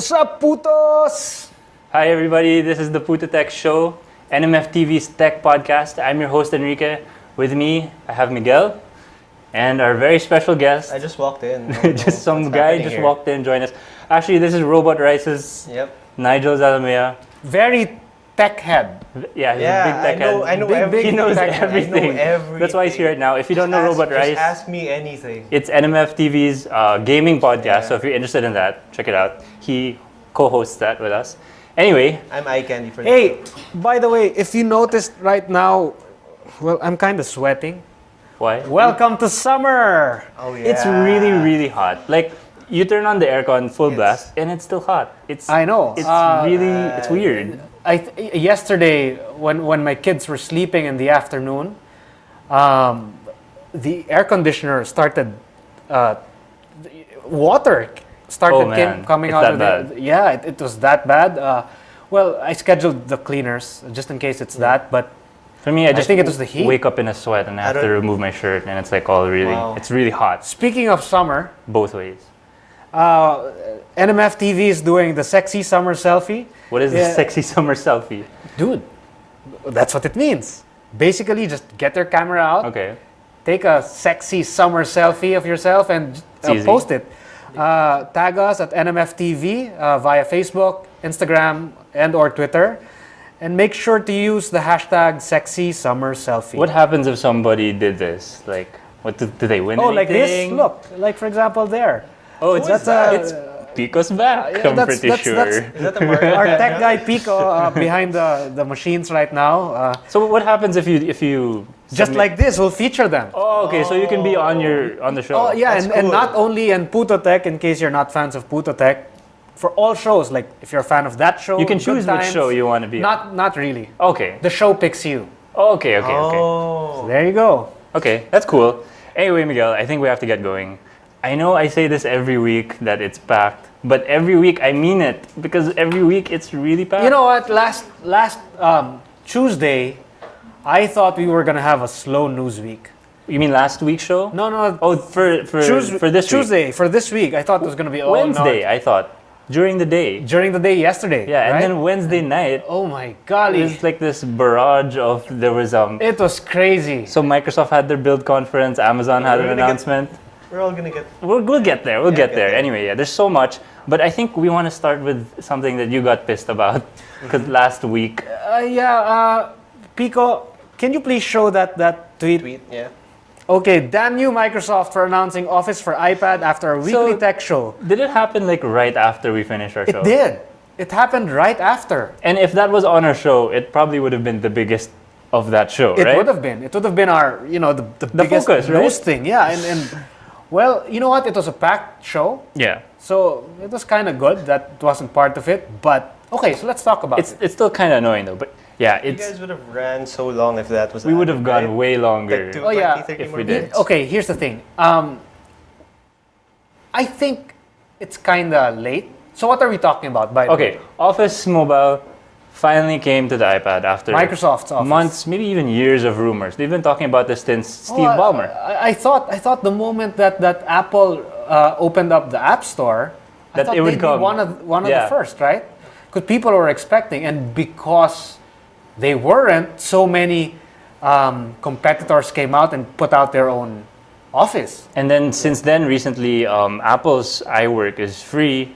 What's up, putos? Hi everybody, this is the PutoTech show, NMF TV's tech podcast. I'm your host Enrique. With me, I have Miguel and our very special guest. I just walked in. Just some guy just walked in, joined us. Actually, this is Robot Rice's Nigel Zalamea. Very tech head. Yeah, he's a big tech head. I know He knows everything. I know everything. That's why he's here right now. If you don't know Robot Rice, just ask me anything. it's NMF TV's gaming podcast. So if you're interested in that, check it out. He co-hosts that with us. Anyway, I'm eye candy for Hey, by the way, if you noticed right now, well, I'm kind of sweating. why? Welcome to summer. Oh yeah. It's really, really hot. Like, you turn on the aircon full blast and it's still hot. I know. It's weird. Yesterday, when my kids were sleeping in the afternoon, the air conditioner started, water started coming It's out that of bad. the. Yeah, it was that bad. Well, I scheduled the cleaners just in case it's that, but For me, I just think it was the heat. wake up in a sweat and I have to remove my shirt and it's like all really, it's really hot speaking of summer, both ways. NMF TV is doing the sexy summer selfie. What is the sexy summer selfie? Dude, that's what it means. Basically, just get your camera out, Okay. take a sexy summer selfie of yourself and easy. post it. Tag us at NMF TV via Facebook, Instagram, and or Twitter. And make sure to use the hashtag sexy summer selfie. What happens if somebody did this? Like, what do they win anything? like this? Look, like for example there. Oh, it's it's Pico's back. I'm pretty sure. Is that the market? Our tech guy Pico behind the machines right now. So what happens if you Just like this, we'll feature them. Oh, okay. So you can be on the show. Oh yeah, That's and cool. not only in PutoTech, in case you're not fans of PutoTech, for all shows, like if you're a fan of that show, You can Good choose which Times, show you want to be on. Not really. Okay. The show picks you. Okay. Oh. There you go. Okay, that's cool. Anyway, Miguel, I think we have to get going. I know I say this every week that it's packed, but every week I mean it because every week it's really packed. You know what? Last Tuesday, I thought we were gonna have a slow news week. You mean last week's show? No. Oh, for this Tuesday for this week, I thought it was gonna be Wednesday, I thought. During the day. during the day yesterday. Yeah, and right? then Wednesday night, oh my golly, it's like this barrage of there was it was crazy. so Microsoft had their build conference, Amazon had an we're gonna announcement. We're all gonna get. We'll get there. We'll get get there. there. Anyway, yeah, there's so much, but I think we want to start with something that you got pissed about because last week. Pico, can you please show that tweet? Yeah. Okay, damn you Microsoft for announcing Office for iPad after a weekly So- tech show. Did it happen like right after we finished our show? It did. It happened right after. And if that was on our show, it probably would have been the biggest of that show, It right? would have been. It would have been our, the biggest focus, right? news thing. Yeah, and well, you know what? It was a packed show, Yeah. so it was kind of good that it wasn't part of it. But okay, so let's talk about it. It's still kind of annoying though, but yeah, You guys would have ran so long if that was. we would have added, gone right? way longer. Like 20, Oh, yeah. 30 If more we did. minutes. Okay, here's the thing. I think it's kind of late. So what are we talking about, by the Okay, way? Office Mobile finally came to the iPad after Microsoft's Office. months, maybe even years of rumors. They've been talking about this since Steve Oh, Ballmer. I thought the moment that Apple opened up the App Store, I That thought it would they'd be come. one of Yeah. the first, right? Because people were expecting, and because they weren't, so many competitors came out and put out their own Office. And then since then, recently, Apple's iWork is free.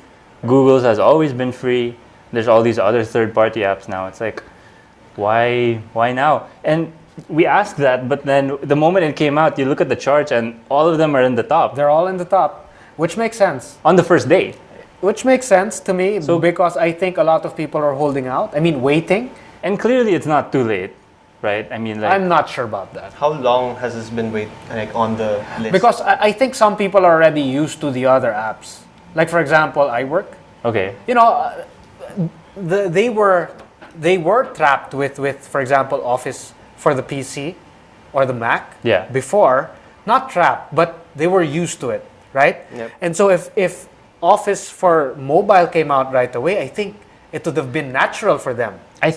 Google's has always been free. There's all these other third-party apps now. It's like, why now? And we asked that, but then the moment it came out, you look at the charts, and all of them are in the top They're all in the top, which makes sense. on the first day. Which makes sense to me because I think a lot of people are holding out. I mean, waiting. And clearly, it's not too late, right? I mean, like, I'm not sure about that. How long has this been on the list? Because I think some people are already used to the other apps. Like, for example, iWork. okay, You know, they were trapped with, for example, Office for the PC or the Mac. Yeah. Before, not trapped, but they were used to it, right? Yep. And so if Office for mobile came out right away, I think it would have been natural for them. I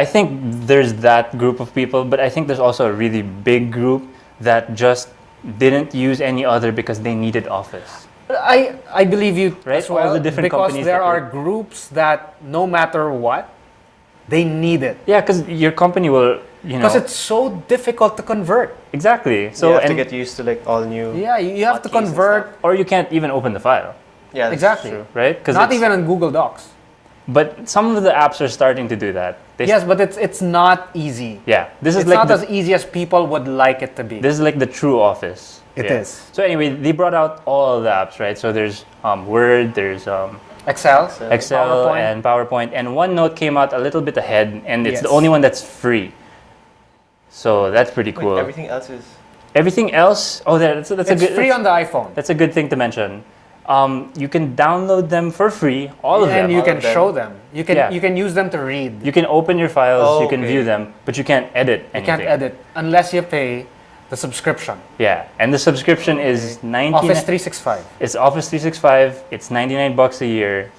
think there's that group of people, but I think there's also a really big group that just didn't use any other because they needed Office. I believe you Right? as well, All the different because companies there that are groups that no matter what, they need it. Yeah, because your company will, you know. Because it's so difficult to convert. Exactly. So So you have to and get used to like all new. Yeah, you have to hotkeys and convert. or you can't even open the file, Yeah, that's Exactly. true. right? Because Not even on Google Docs. But some of the apps are starting to do that. Yes, but it's not easy. Yeah. This is It's like not the, as easy as people would like it to be. this is like the true Office. It Yeah. is. So anyway, they brought out all the apps, right? So there's Word, there's Excel, Excel, PowerPoint. and PowerPoint, and OneNote came out a little bit ahead, and it's the Yes. only one that's free. So that's pretty cool. Wait, everything else is. Everything else, that's a It's good. free on the iPhone. That's a good thing to mention. You can download them for free, all of and them. you all can of them. show them. You can Yeah. you can use them to read. You can open your files, Oh, you can okay. view them, but you can't edit You anything. can't edit unless you pay the subscription. Yeah, and the subscription is Office 365. It's Office 365. It's $99 a year.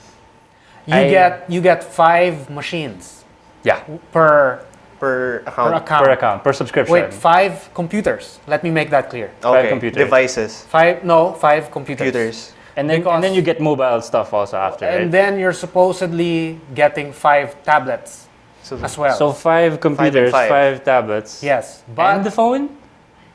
You get 5 machines Yeah, per Per account. account. per account, per subscription. Wait, 5 computers. Let me make that clear. Okay. computers. Devices. 5 computers. Computers. and then because- you get mobile stuff also after, And right? then you're supposedly getting 5 tablets So as well. So 5 computers, five. 5 tablets. yes, And the phone?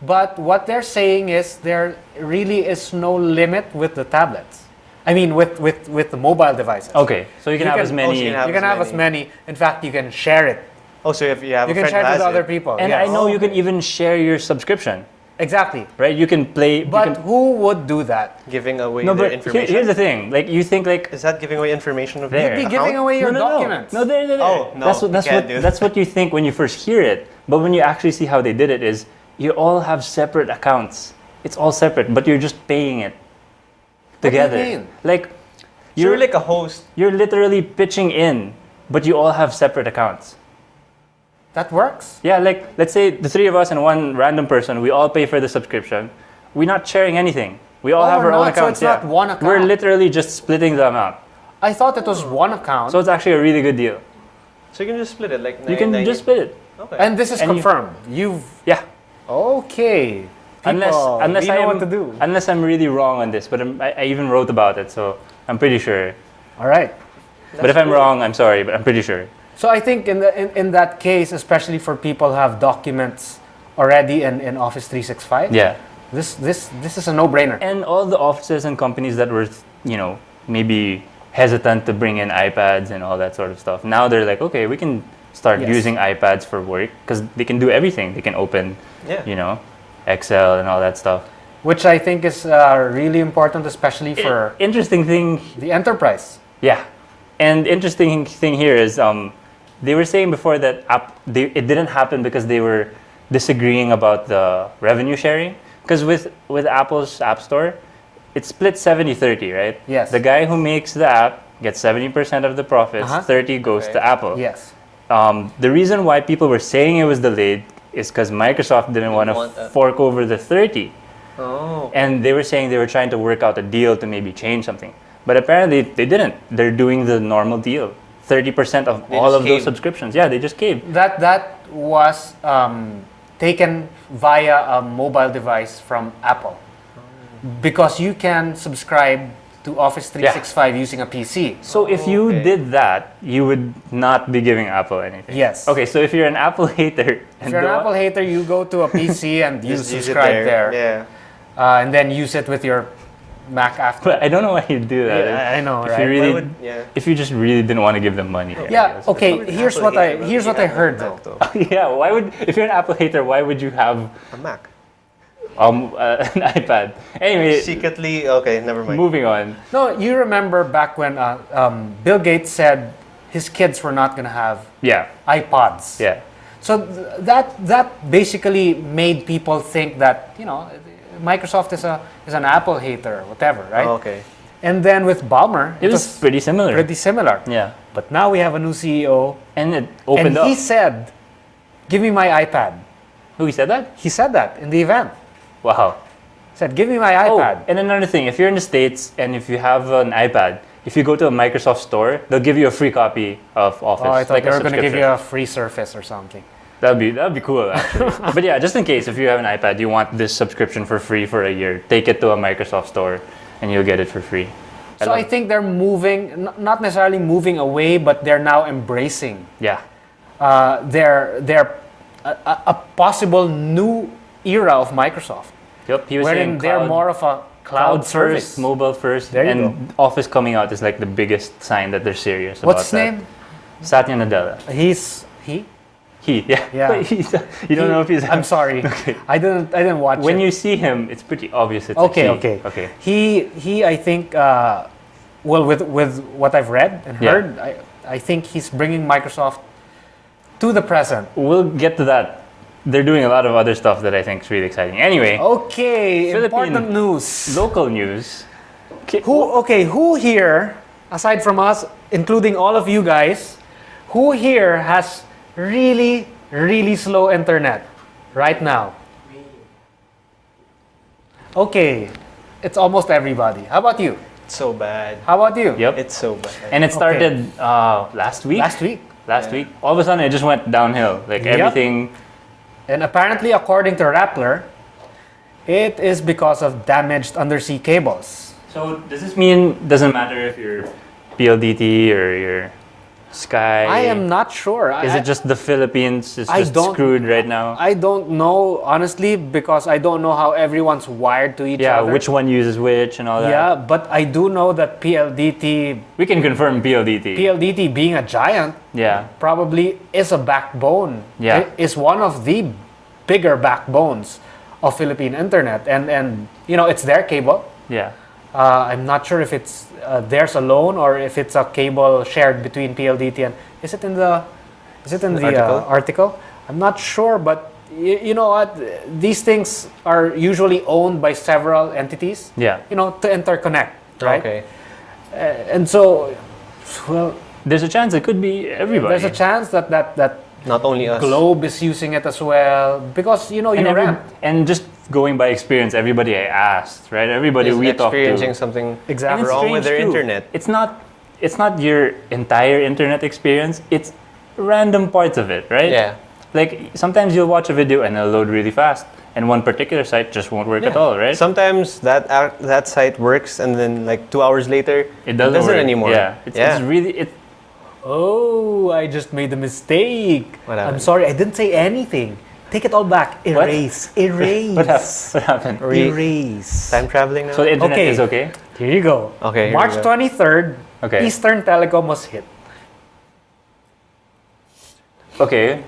but what they're saying is there really is no limit with the tablets. I mean with the mobile devices. Okay, so you can have as many. you can have You can as have as many. In fact, you can share it. Oh, so if you have You a can friend share who it with has other it. people. And yes. I know you can even share your subscription, Exactly. right? You can play. But you can, who would do that? Giving away no, their but information. here's the thing. Like you think like Is that giving away information of There. your You'd be account? giving away your no, documents. No, there. Oh, no, That's what you can't do that. that's what you think when you first hear it. But when you actually see how they did it, is you all have separate accounts. It's all separate, but you're just paying it do you together. mean? Like So you're like a host. you're literally pitching in, but you all have separate accounts. That works. Yeah, like let's say the 3 of us and one random person, we all pay for the subscription. We're not sharing anything. We all Oh, have our we're own not, so accounts. it's not one account. We're literally just splitting the amount. I thought it was one account. So it's actually a really good deal. So you can just split it like You can 9.90. just split it. Okay. and this is and you- confirmed. You've Yeah. okay. Unless People, we know I'm what to do. unless I'm really wrong on this, but I even wrote about it, so I'm pretty sure. All right. But if I'm wrong, I'm sorry, but I'm pretty sure. So I think in that case, especially for people who have documents already in Office 365, Yeah. this is a no-brainer. And all the offices and companies that were, maybe hesitant to bring in iPads and all that sort of stuff, now they're like, okay, we can start Yes. using iPads for work because they can do everything. They can open, Yeah. Excel and all that stuff. Which I think is really important, especially for Interesting thing, the enterprise. yeah. And interesting thing here is they were saying before that it didn't happen because they were disagreeing about the revenue sharing. Because with Apple's App Store, it's split 70-30, right? Yes. The guy who makes the app gets 70% of the profits, Uh-huh. 30 goes Okay. to Apple. Yes. The reason why people were saying it was delayed is because Microsoft didn't want want to that. fork over the 30. Oh. And they were saying they were trying to work out a deal to maybe change something. But apparently they didn't. They're doing the normal deal. 30% of They all just of those caved. subscriptions. Yeah, they just caved. That was taken via a mobile device from Apple. Because you can subscribe to Office 365 using a PC. So if you Okay. did that, you would not be giving Apple anything. Yes. Okay, so if you're an Apple hater, If you're an Apple hater, you go to a PC and you Just use it subscribe there. Yeah. And then use it with your Mac after. but I don't know why you do that. Yeah, I know, if right? You Why really, would- yeah. If you just really didn't want to give them money. Yeah, okay, Probably here's Apple what I hater, but here's we what I have heard a though. Mac, though. Yeah, why would if you're an Apple hater, why would you have A Mac. an iPad? Anyway, Secretly, okay, never mind. moving on. No, you remember back when Bill Gates said his kids were not going to have Yeah, iPods. yeah. So that basically made people think that Microsoft is an Apple hater, whatever, right? Oh, okay. And then with Ballmer, It was pretty similar. pretty similar. Yeah, But now we have a new CEO, and it opened and up. he said, "Give me my iPad." Who said that? He said that in the event. Wow. He said, "Give me my iPad." Oh, and another thing, if you're in the States and if you have an iPad, if you go to a Microsoft store, they'll give you a free copy of Office. Oh, I thought like they a were going to give subscription. you a free Surface or something. That'd be cool, actually. But yeah, just in case, if you have an iPad, you want this subscription for free for a year, take it to a Microsoft store and you'll get it for free. So I think they're moving, not necessarily moving away, but they're now embracing Yeah. their a possible new era of Microsoft, Yep. He was wherein saying they're more of a cloud service. first, mobile first, There you and Office coming out is like the biggest sign that they're serious What's his about name? that. Satya Nadella. He. Yeah. Yeah. Wait, you don't know if he's. I'm sorry. Okay. I didn't watch When it. you see him, it's pretty obvious. It's Okay, a he. okay. He I think well with what I've read and Yeah. heard, I think he's bringing Microsoft to the present. We'll get to that. They're doing a lot of other stuff that I think is really exciting. Anyway, Okay, Philippine important news. local news. Who here, aside from us, including all of you guys, who here has really, really slow internet right now? Okay, it's almost everybody. How about you? So bad. How about you? Yep. It's so bad. And it started last week. Last week. Last week. All of a sudden, it just went downhill. Like Yep. everything. And apparently, according to Rappler, it is because of damaged undersea cables. So does this mean doesn't matter if you're PLDT or you're Sky? I am not sure. Is it just the Philippines is I just don't- screwed right now? I don't know, honestly, because I don't know how everyone's wired to each Yeah, other. which one uses which and all that. Yeah, but I do know that PLDT We can confirm PLDT. being a giant Yeah. probably is a backbone. Yeah. It is one of the bigger backbones of Philippine internet, and you know, it's their cable. Yeah. I'm not sure if it's theirs alone or if it's a cable shared between PLDT and is it in the article? I'm not sure, but you know what? These things are usually owned by several entities. Yeah. You know, to interconnect, right? Okay. And so, well, There's a chance it could be everybody. there's a chance that Not only us. Globe is using it as well because you know and, you and just going by experience, everybody I asked, right? Everybody is we talked to. experiencing something Exactly. And it's wrong with their strange, too. internet. It's not your entire internet experience. It's random parts of it, right? Yeah. Like sometimes you'll watch a video and it'll load really fast, and one particular site just won't work at all, right? Sometimes that site works, and then like 2 hours later, it doesn't work anymore. Yeah, it's really Oh, I just made a mistake. What I'm happened? sorry, I didn't say anything. Take it all back. Erase. Erase. What happened? Erase. Time traveling now. So the internet Okay. is okay. Here you go. Okay, here March we go. 23rd, Okay. Eastern Telecom was hit. Okay,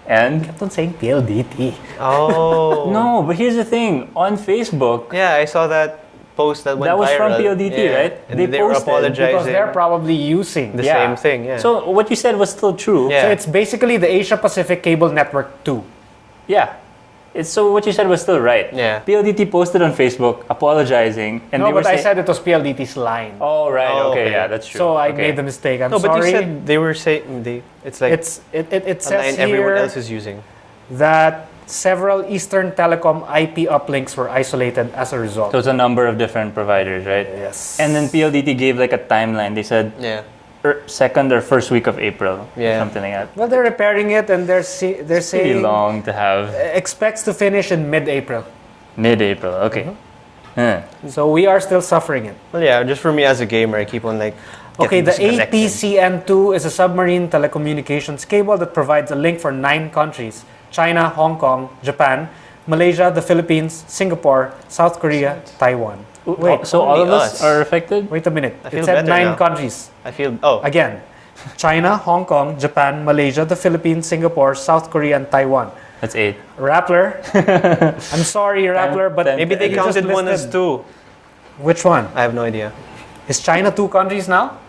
and Kept on saying PLDT. Oh. no, but here's the thing. On Facebook, Yeah, I saw that post that went That was from viral. PLDT, Yeah. right? And They they were posted apologizing. Because they're probably using the this. same thing. Yeah. So what you said was still true. Yeah. So it's basically the Asia Pacific Cable Network 2. Yeah. So what you said was still right. Yeah. PLDT posted on Facebook apologizing, and No, they were but I saying, said it was PLDT's line. "Oh right, Oh, okay, okay. yeah, that's true." So I Okay. made the mistake. I'm no, but sorry. you said they were saying it's like it a says line everyone here else is using. that several Eastern Telecom IP uplinks were isolated as a result. So it's a number of different providers, right? Yes. And then PLDT gave like a timeline. They said Yeah. second or first week of April, Yeah. something like that. Well, they're repairing it, and they're Pretty saying long to have. expects to finish in mid-April. Mid-April, okay. Mm-hmm. Huh. So we are still suffering it. Well, yeah. Just for me as a gamer, I keep on like. Okay, getting the disconnected. ATCN2 is a submarine telecommunications cable that provides a link for 9 countries: China, Hong Kong, Japan, Malaysia, the Philippines, Singapore, South Korea, Taiwan. Wait, So all of only us us. are affected? wait a minute. I It feel said better 9 now. countries. I feel. Oh. Again, China, Hong Kong, Japan, Malaysia, the Philippines, Singapore, South Korea, and Taiwan. That's 8. Rappler, I'm sorry, Rappler, but Then Maybe they you just counted one as listed- 2. Which one? I have no idea. Is China 2 countries now?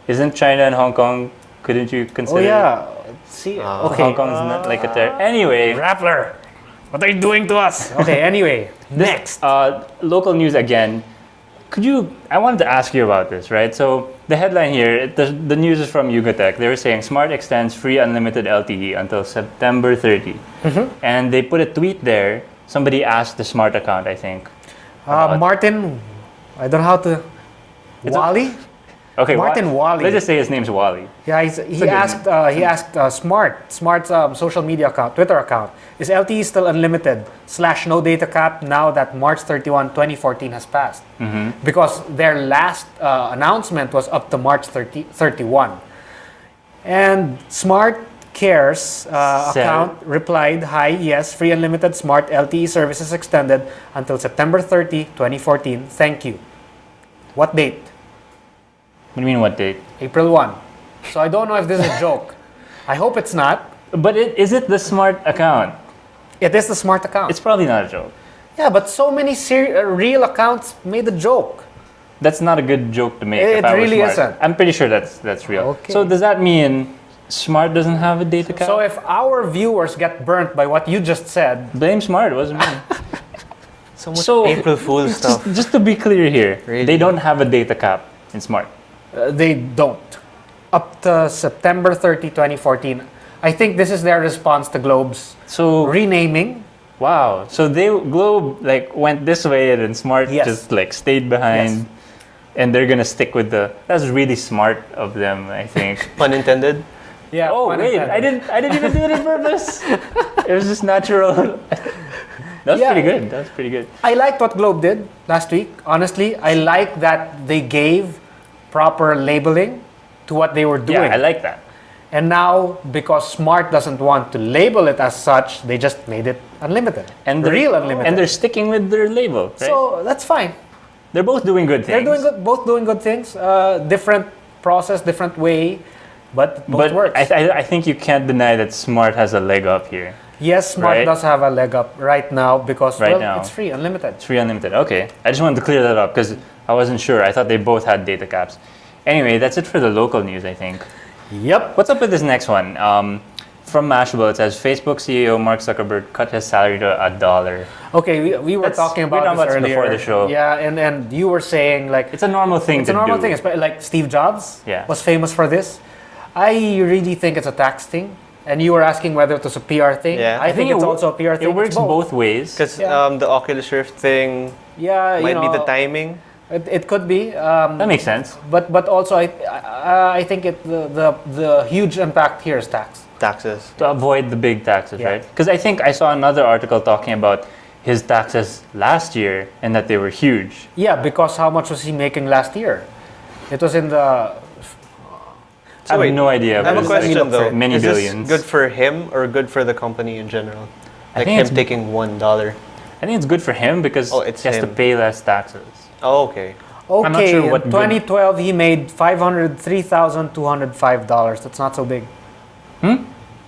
Isn't China and Hong Kong, couldn't you Oh consider yeah. See, okay. Hong Kong's not like a Anyway, Rappler, what are you doing to us? Okay, anyway, next. local news again. I wanted to ask you about this, right? So the headline here, the news is from Yugatech. They were saying Smart extends free unlimited LTE until September 30. And they put a tweet there. Somebody asked the Smart account, I think. about- Martin, I don't know how to. It's Wally? Okay, Martin Wally. Let's just say his name's Wally. Yeah, he asked Smart's social media account, Twitter account, is LTE still unlimited / no data cap now that March 31, 2014 has passed? Because their last announcement was up to March 31. And Smart Cares account replied, "Hi, yes, free unlimited Smart LTE services extended until September 30, 2014. Thank you." What date? What do you mean, what date? April 1. So I don't know if this is a joke. I hope it's not. But is it the Smart account? It is the Smart account. It's probably not a joke. Yeah, but so many real accounts made a joke. That's not a good joke to make. It if I were really Smart. isn't. I'm pretty sure that's real. Okay. So does that mean Smart doesn't have a data cap? So if our viewers get burnt by what you just said, Blame Smart, it wasn't me. So much April Fool's stuff. Just to be clear here, Really? they don't have a data cap in Smart. they don't. Up to September 30, 2014. I think this is their response to Globe's So renaming. wow. So Globe went this way and then Smart Yes. just stayed behind. Yes. And they're gonna stick with that's really smart of them, I think. Pun intended. Yeah. Oh pun wait, intended. I didn't even do it on purpose. It was just natural. That's Yeah. pretty good. That's pretty good. I liked what Globe did last week. Honestly, I like that they gave proper labeling to what they were doing. Yeah, I like that. And now, because Smart doesn't want to label it as such, they just made it unlimited. And real unlimited. And they're sticking with their label, right? So that's fine. They're both doing good things. They're both doing good things. Different process, different way, but both But works. I think you can't deny that Smart has a leg up here. Yes, Smart Right? does have a leg up right now because Right now. it's free, unlimited. It's free unlimited. Okay. I just wanted to clear that up because I wasn't sure. I thought they both had data caps. Anyway, that's it for the local news, I think. Yep. What's up with this next one? From Mashable, it says Facebook CEO Mark Zuckerberg cut his salary to $1. Okay, we were talking about this earlier. Before the show. Yeah, and you were saying It's a normal thing it's to a normal do. thing. Like Steve Jobs Yeah. was famous for this. I really think it's a tax thing. And you were asking whether it was a PR thing. Yeah. I think it's also a PR thing. It works It's both ways. Because Yeah. the Oculus Rift thing Yeah, might be the timing. It could be. That makes sense. But also I think the huge impact here is tax. Taxes. To avoid the big taxes, Yeah. right? Because I think I saw another article talking about his taxes last year and that they were huge. Yeah, because how much was he making last year? It was in the. I have no idea. I have but a it's question though. Many Is this billions. good for him or good for the company in general? I Like think him it's- taking $1. I think it's good for him because it's he has to him. pay less taxes. Oh, okay. Okay, I'm not sure what in good- 2012 he made $503,205. That's not so big.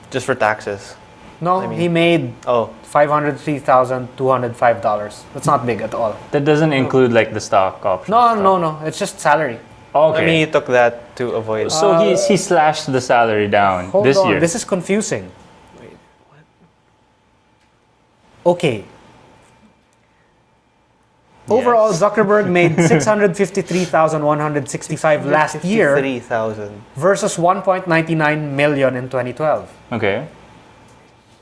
Just for taxes. No, I mean- he made Oh, $503,205. That's not big at all. That doesn't include the stock options. No. It's just salary. Okay. I mean, he took that to avoid. So he slashed the salary down Hold this on, year. this is confusing. Okay. Overall, Zuckerberg made $653,165 last year 3,000. versus 1.99 million in 2012. Okay.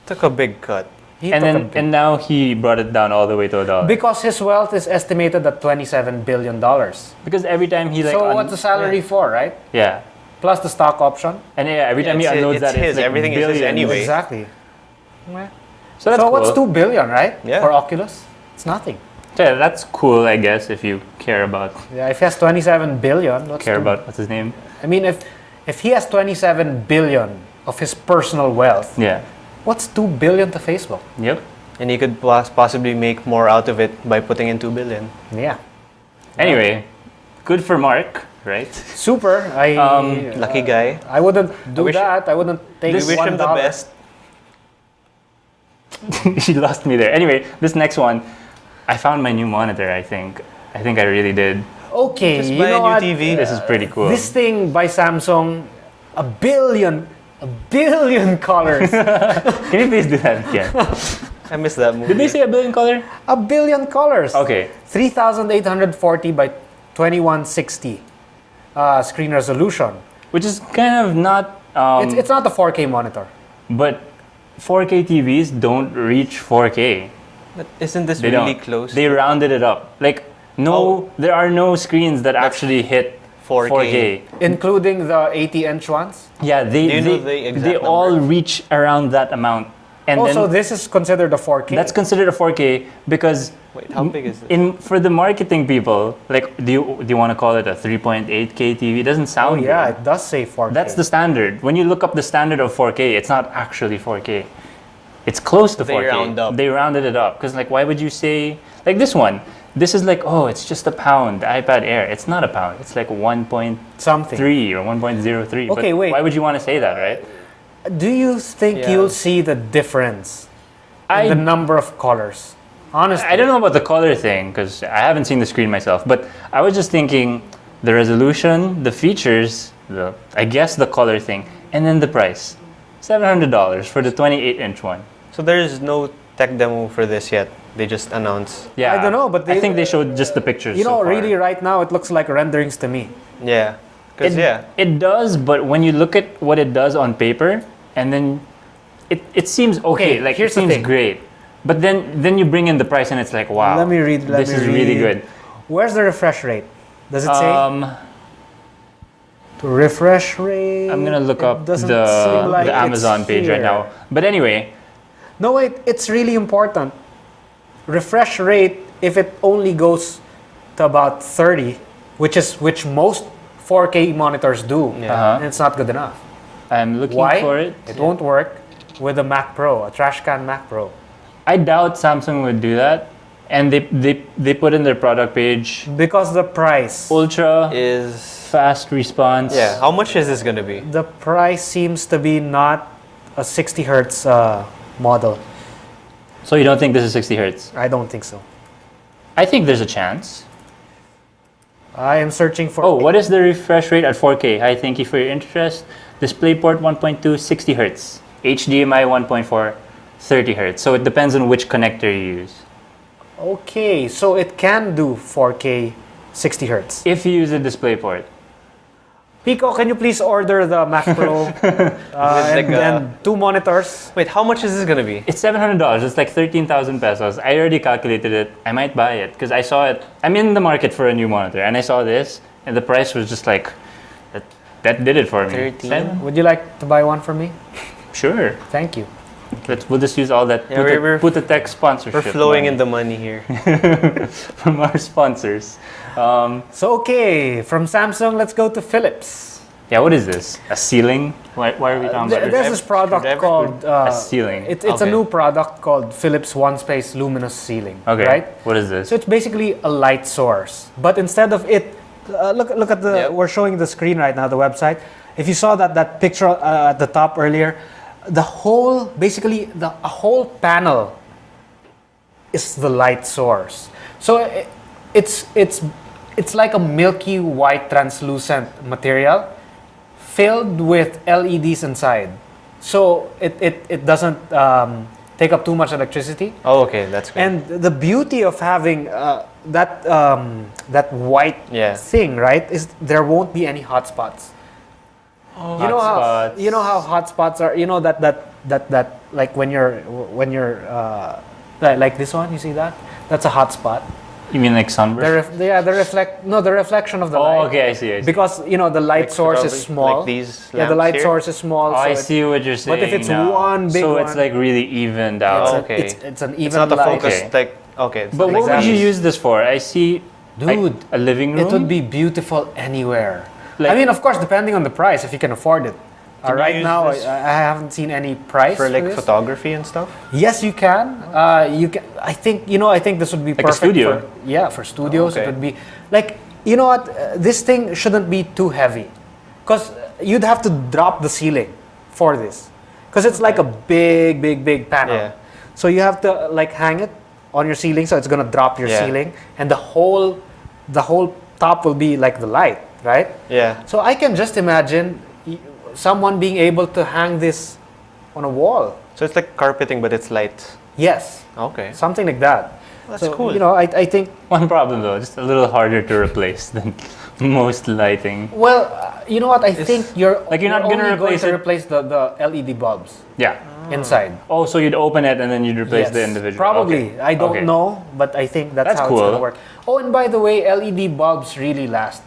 Took a big cut. He And took a then big- and now he brought it down all the way to $1. because his wealth is estimated at $27 billion. Because every time he So what's the salary for, right? yeah. Plus the stock option. And every time he It's unloads it's that, his. it's like Everything is his billions. anyway. Exactly. So that's So cool. what's 2 billion, right? Yeah. For Oculus? It's nothing. Yeah, that's cool, I guess, if you care about Yeah, if he has 27 billion, what's what's his name? I mean, if he has 27 billion of his personal wealth, Yeah. what's 2 billion to Facebook? Yep. And he could possibly make more out of it by putting in 2 billion. Yeah. Anyway, good for Mark, right? Super. Lucky guy. I wouldn't do wish- that. I wouldn't take We wish him the $1. best. She lost me there. Anyway, this next one, I found my new monitor, I think. I think I really did. Okay, Just you buy a know new what? TV. This is pretty cool. This thing by Samsung, a billion colors. Can you please do that again? I missed that movie. Did they say a billion color? A billion colors. Okay. 3,840 by 2160 screen resolution. Which is kind of not... It's not the 4K monitor. But 4K TVs don't reach 4K. But isn't this They really don't. close? They rounded it up. There are no screens that actually hit 4K. including the 80-inch ones. Yeah, Do you know the exact they all number? reach around that amount. And Also, then this is considered a 4K. that's considered a 4K because Wait, how big is it? for the marketing people, like do you want to call it a 3.8K TV? It doesn't oh sound yeah, good. it does say 4K. That's the standard. When you look up the standard of 4K, it's not actually 4K. It's close to 4K. They round up. They rounded it up because like why would you say like this one? This is like oh it's just a pound. The iPad Air. It's not a pound. It's like 1.3 something. or 1.03. Okay, but wait. Why would you want to say that, right? Do you think Yeah. you'll see the difference in the number of colors? Honestly, I don't know about the color thing because I haven't seen the screen myself. But I was just thinking the resolution, the features, I guess the color thing, and then the price. $700 for the 28-inch one. So there's no tech demo for this yet. They just announced. Yeah, I don't know, but I think they showed just the pictures. You know, so far. really, right now it looks like renderings to me. Yeah. Because It does, but when you look at what it does on paper, and then it seems okay. Okay, Like here's it the seems thing. great, but then you bring in the price, and it's like wow. Let me read. This is really good. Where's the refresh rate? Does it say? To refresh rate. I'm gonna look it up doesn't seem like the Amazon it's page right here. now. But anyway, No, wait. It's really important. Refresh rate, if it only goes to about 30, which most 4K monitors do, Yeah. and it's not good enough. I'm looking Why? for it. It won't work with a Mac Pro, a trash can Mac Pro. I doubt Samsung would do that, and they put in their product page Because the price. ultra is fast response. yeah. How much is this gonna be? The price seems to be not a 60 hertz model. So you don't think this is 60 hertz? I don't think so. I think there's a chance. I am searching for. Oh, what is the refresh rate at 4K? Hi, thank you for your interest. DisplayPort 1.2, 60 hertz. HDMI 1.4, 30 hertz. So it depends on which connector you use. Okay, so it can do 4K 60 hertz. If you use a DisplayPort. Pico, can you please order the Mac Pro like and two monitors? Wait, how much is this gonna be? It's $700. It's like 13,000 pesos. I already calculated it. I might buy it because I saw it. I'm in the market for a new monitor and I saw this and the price was just like, that did it for me. 13? Would you like to buy one for me? Sure. Thank you. We'll just use all that Yeah, we're PutoTech sponsorship. We're flowing money in the money here. from our sponsors. So, okay, from Samsung, let's go to Philips. Yeah, what is this? A ceiling? Why are we talking about There's this? this product Screwdriver? called. A ceiling. It's a Okay. new product called Philips One Space Luminous Ceiling. Okay. Right? What is this? So it's basically a light source, but instead of it, look at the. Yep. We're showing the screen right now, the website. If you saw that picture at the top earlier, the whole a whole panel is the light source. So it's like a milky white translucent material filled with LEDs inside. So it doesn't take up too much electricity. Oh, okay, that's good. And the beauty of having that white Yeah. thing, right, is there won't be any hot spots. You know how hot spots are. You know that like when you're like this one. You see that? That's a hot spot. You mean like sunburst? The reflection of the light. Oh, okay, I see. Because the light Like source is photography, small. like these Yeah, the lamps light here? source is small. Oh, so I it- see what you're saying. But if it's now. one big so it's one- like really evened out. Oh, okay. It's an even It's not a light. focus Okay. like okay. It's But not what would you Exactly. use this for? I see like, Dude, a living room. It would be beautiful anywhere. Like- I mean, of course, depending on the price, if you can afford it. Can you Right use now, this I haven't seen any price for like this. photography and stuff. Yes, you can. You can. I think this would be Like a perfect studio? for studios. Oh, okay. It would be like what this thing shouldn't be too heavy, because you'd have to drop the ceiling for this, because it's like a big panel. Yeah. So you have to like hang it on your ceiling, so it's gonna drop your Yeah. ceiling, and the whole top will be like the light, right? Yeah. So I can just imagine someone being able to hang this on a wall. So it's like carpeting, but it's light. Yes, Okay. something like that. That's So, cool. I think. One problem though, just a little harder to replace than most lighting. Well, you know what? I think you're like you're not only gonna going replace to it- replace the LED bulbs Yeah. inside. Oh, so you'd open it and then you'd replace the Yes, individual. Probably. Okay. I don't Okay. know, but I think that's That's how cool. it's gonna work. Oh, and by the way, LED bulbs really last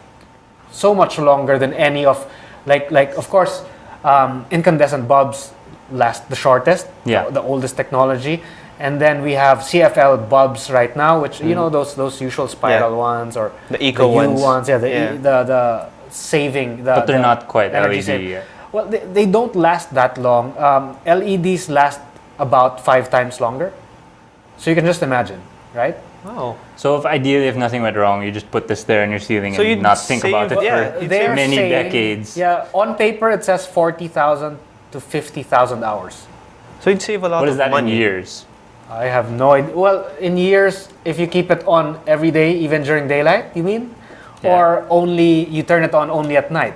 so much longer than any of, like of course, incandescent bulbs last the shortest, the oldest technology, and then we have CFL bulbs right now, which you know those usual spiral ones or the eco ones. The saving, but they're not quite LED. Well, they don't last that long. LEDs last about 5 times longer, so you can just imagine, right? Oh. So if nothing went wrong, you just put this there in your ceiling and not think about it for many decades. Yeah, on paper it says 40,000 to 50,000 hours. So you'd save a lot of money. What is that in years? I have no idea. Well, in years, if you keep it on every day, even during daylight, you mean? Yeah. Or only you turn it on only at night?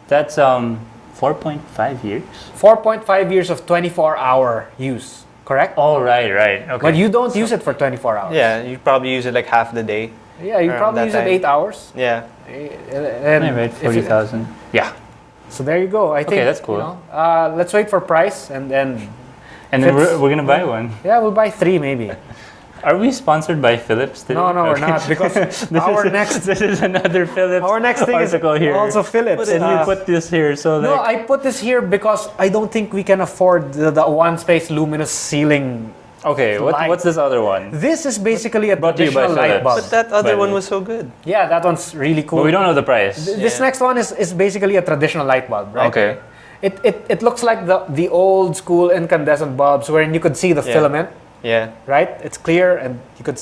That's 4.5 years. 4.5 years of 24-hour use, correct? Oh, right. Okay. But you don't use it for 24 hours. Yeah, you probably use it like half the day. Yeah, you probably use it 8 hours. Yeah. And right, 40,000. Yeah. So there you go. I think. Okay, that's cool. Let's wait for price and then we're gonna buy one. Yeah, we'll buy 3 maybe. Are we sponsored by Philips today? No, we're not, because this is another Philips. Our next thing is here. also Philips. And you put this here, so no, I put this here because I don't think we can afford the one-space luminous ceiling. Okay, what's this other one? This is basically a Brought to you by traditional light bulb. But that other one was so good. Yeah, that one's really cool. But we don't know the price. This next one is basically a traditional light bulb, right? Okay. It looks like the old school incandescent bulbs wherein you could see the filament. Yeah. Right? It's clear and you could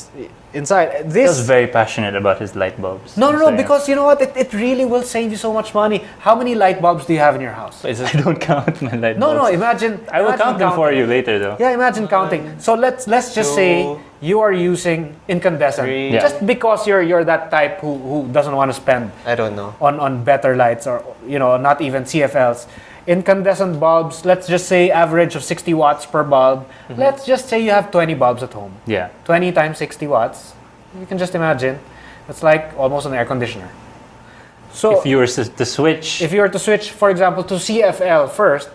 inside. He was very passionate about his light bulbs. No, because you know what? It really will save you so much money. How many light bulbs do you have in your house? I don't count my light bulbs. No, imagine. I will count them for you later, though. Yeah, imagine counting. So let's just say you are using incandescent. 3. Just because you're that type who doesn't want to spend. I don't know. On better lights or not even CFLs. Incandescent bulbs, let's just say average of 60 watts per bulb. Mm-hmm. Let's just say you have 20 bulbs at home. Yeah. 20 times 60 watts. You can just imagine. It's like almost an air conditioner. So if you were to switch, for example, to CFL first,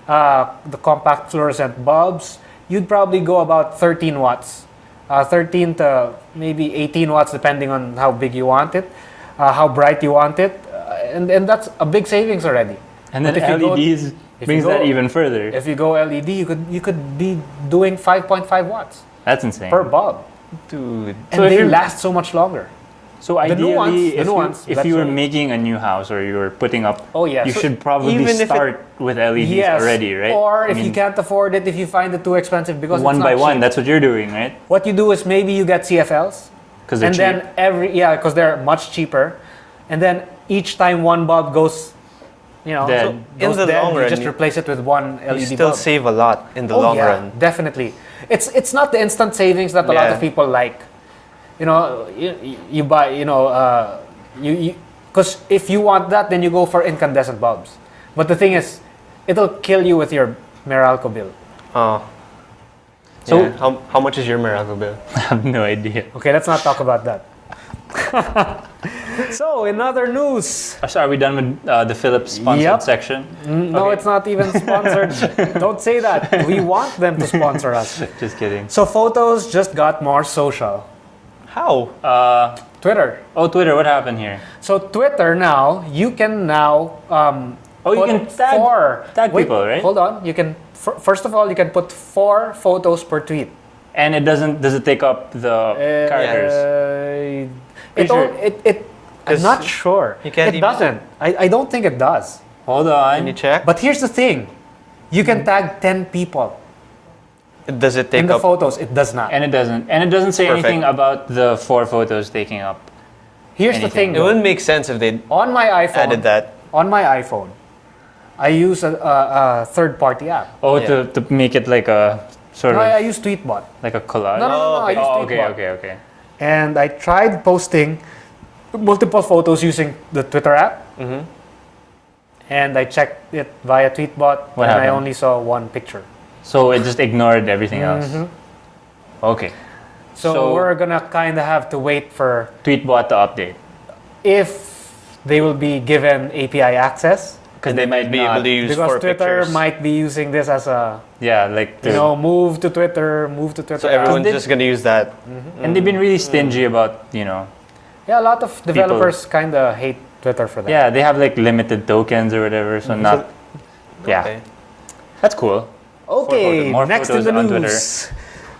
the compact fluorescent bulbs, you'd probably go about 13 watts. 13 to maybe 18 watts depending on how big you want it, how bright you want it. And that's a big savings already. And then LEDs brings that even further. If you go LED, you could be doing 5.5 watts. That's insane. Per bulb. Dude. And so they last so much longer. So ideally, if you were making a new house or you were putting up, you should probably start with LEDs already, right? Or if you can't afford it, if you find it too expensive because one it's not by one, cheap. That's what you're doing, right? What you do is maybe you get CFLs. Because they're cheap. Then because they're much cheaper. And then each time one bulb goes, in the long run, you just replace it with one LED bulb. You still save a lot in the long run. Definitely. It's not the instant savings that a lot of people like. You buy, because if you want that, then you go for incandescent bulbs. But the thing is, it'll kill you with your Meralco bill. Oh. So how much is your Meralco bill? I have no idea. Okay, let's not talk about that. So, in other news. So are we done with the Philips sponsored section? No, it's not even sponsored. Don't say that. We want them to sponsor us. Just kidding. So, photos just got more social. How? Twitter. Oh, Twitter. What happened here? So, Twitter now, you can now... you can tag people, right? Hold on. You can... First of all, you can put 4 photos per tweet. And does it take up the characters? I'm not sure. It doesn't. I don't think it does. Hold on. Can you check? But here's the thing. You can tag 10 people. Does it take in the photos? It does not. And it doesn't say anything about the 4 photos taking up. Here's the thing. It wouldn't make sense if they on my iPhone added that. On my iPhone, I use a third-party app. Oh, to make it like a sort of... I use Tweetbot. Like a collage? No. I use Tweetbot. Okay. And I tried posting multiple photos using the Twitter app. Mm-hmm. And I checked it via Tweetbot. What happened? I only saw 1 picture. So it just ignored everything else? Okay. So we're going to kind of have to wait for... Tweetbot to update. If they will be given API access. Because they might be able to use because 4 Twitter pictures. might be using this as a... Yeah, like... move to Twitter. So everyone's just going to use that. And they've been really stingy about, Yeah, a lot of developers kind of hate Twitter for that. Yeah, they have like limited tokens or whatever, so not. Yeah, Okay. that's cool. Okay, More next in photos the on Twitter. news.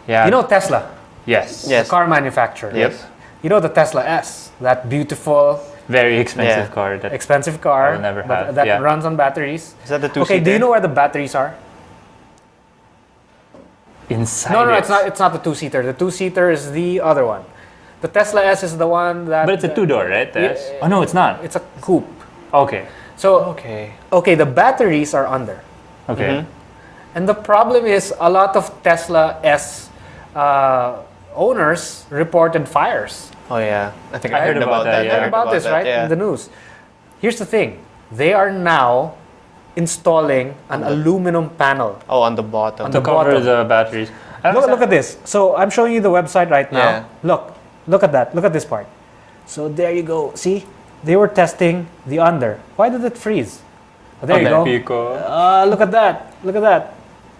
Yeah. You know Tesla, Yes. Yes. the car manufacturer. Yes. You know the Tesla S, that beautiful, Very expensive Yeah. car. That expensive car I will never but have, that yeah. runs on batteries. Is that the two-seater? Okay, do you know where the batteries are? inside. No, it. it's not. It's not the two-seater. The two-seater is the other one. The Tesla S is the one that. But it's a two-door, right? The S? Oh no, it's not. It's a coupe. Okay. So Okay. okay, the batteries are under, Okay. and the problem is a lot of Tesla S owners reported fires. Oh yeah. I think I I heard heard about that, that. yeah. I I heard about this, that, right? Yeah. In the news. Here's the thing. They are now installing an aluminum panel. Oh, on the bottom. On To the cover bottom. the batteries. I don't Look understand- at this. So I'm showing you the website right now. Yeah. Look at that. Look at this part. So there you go. See? They were testing the under. Why did it freeze? Oh, there you go. Pico. Look at that. Look at that.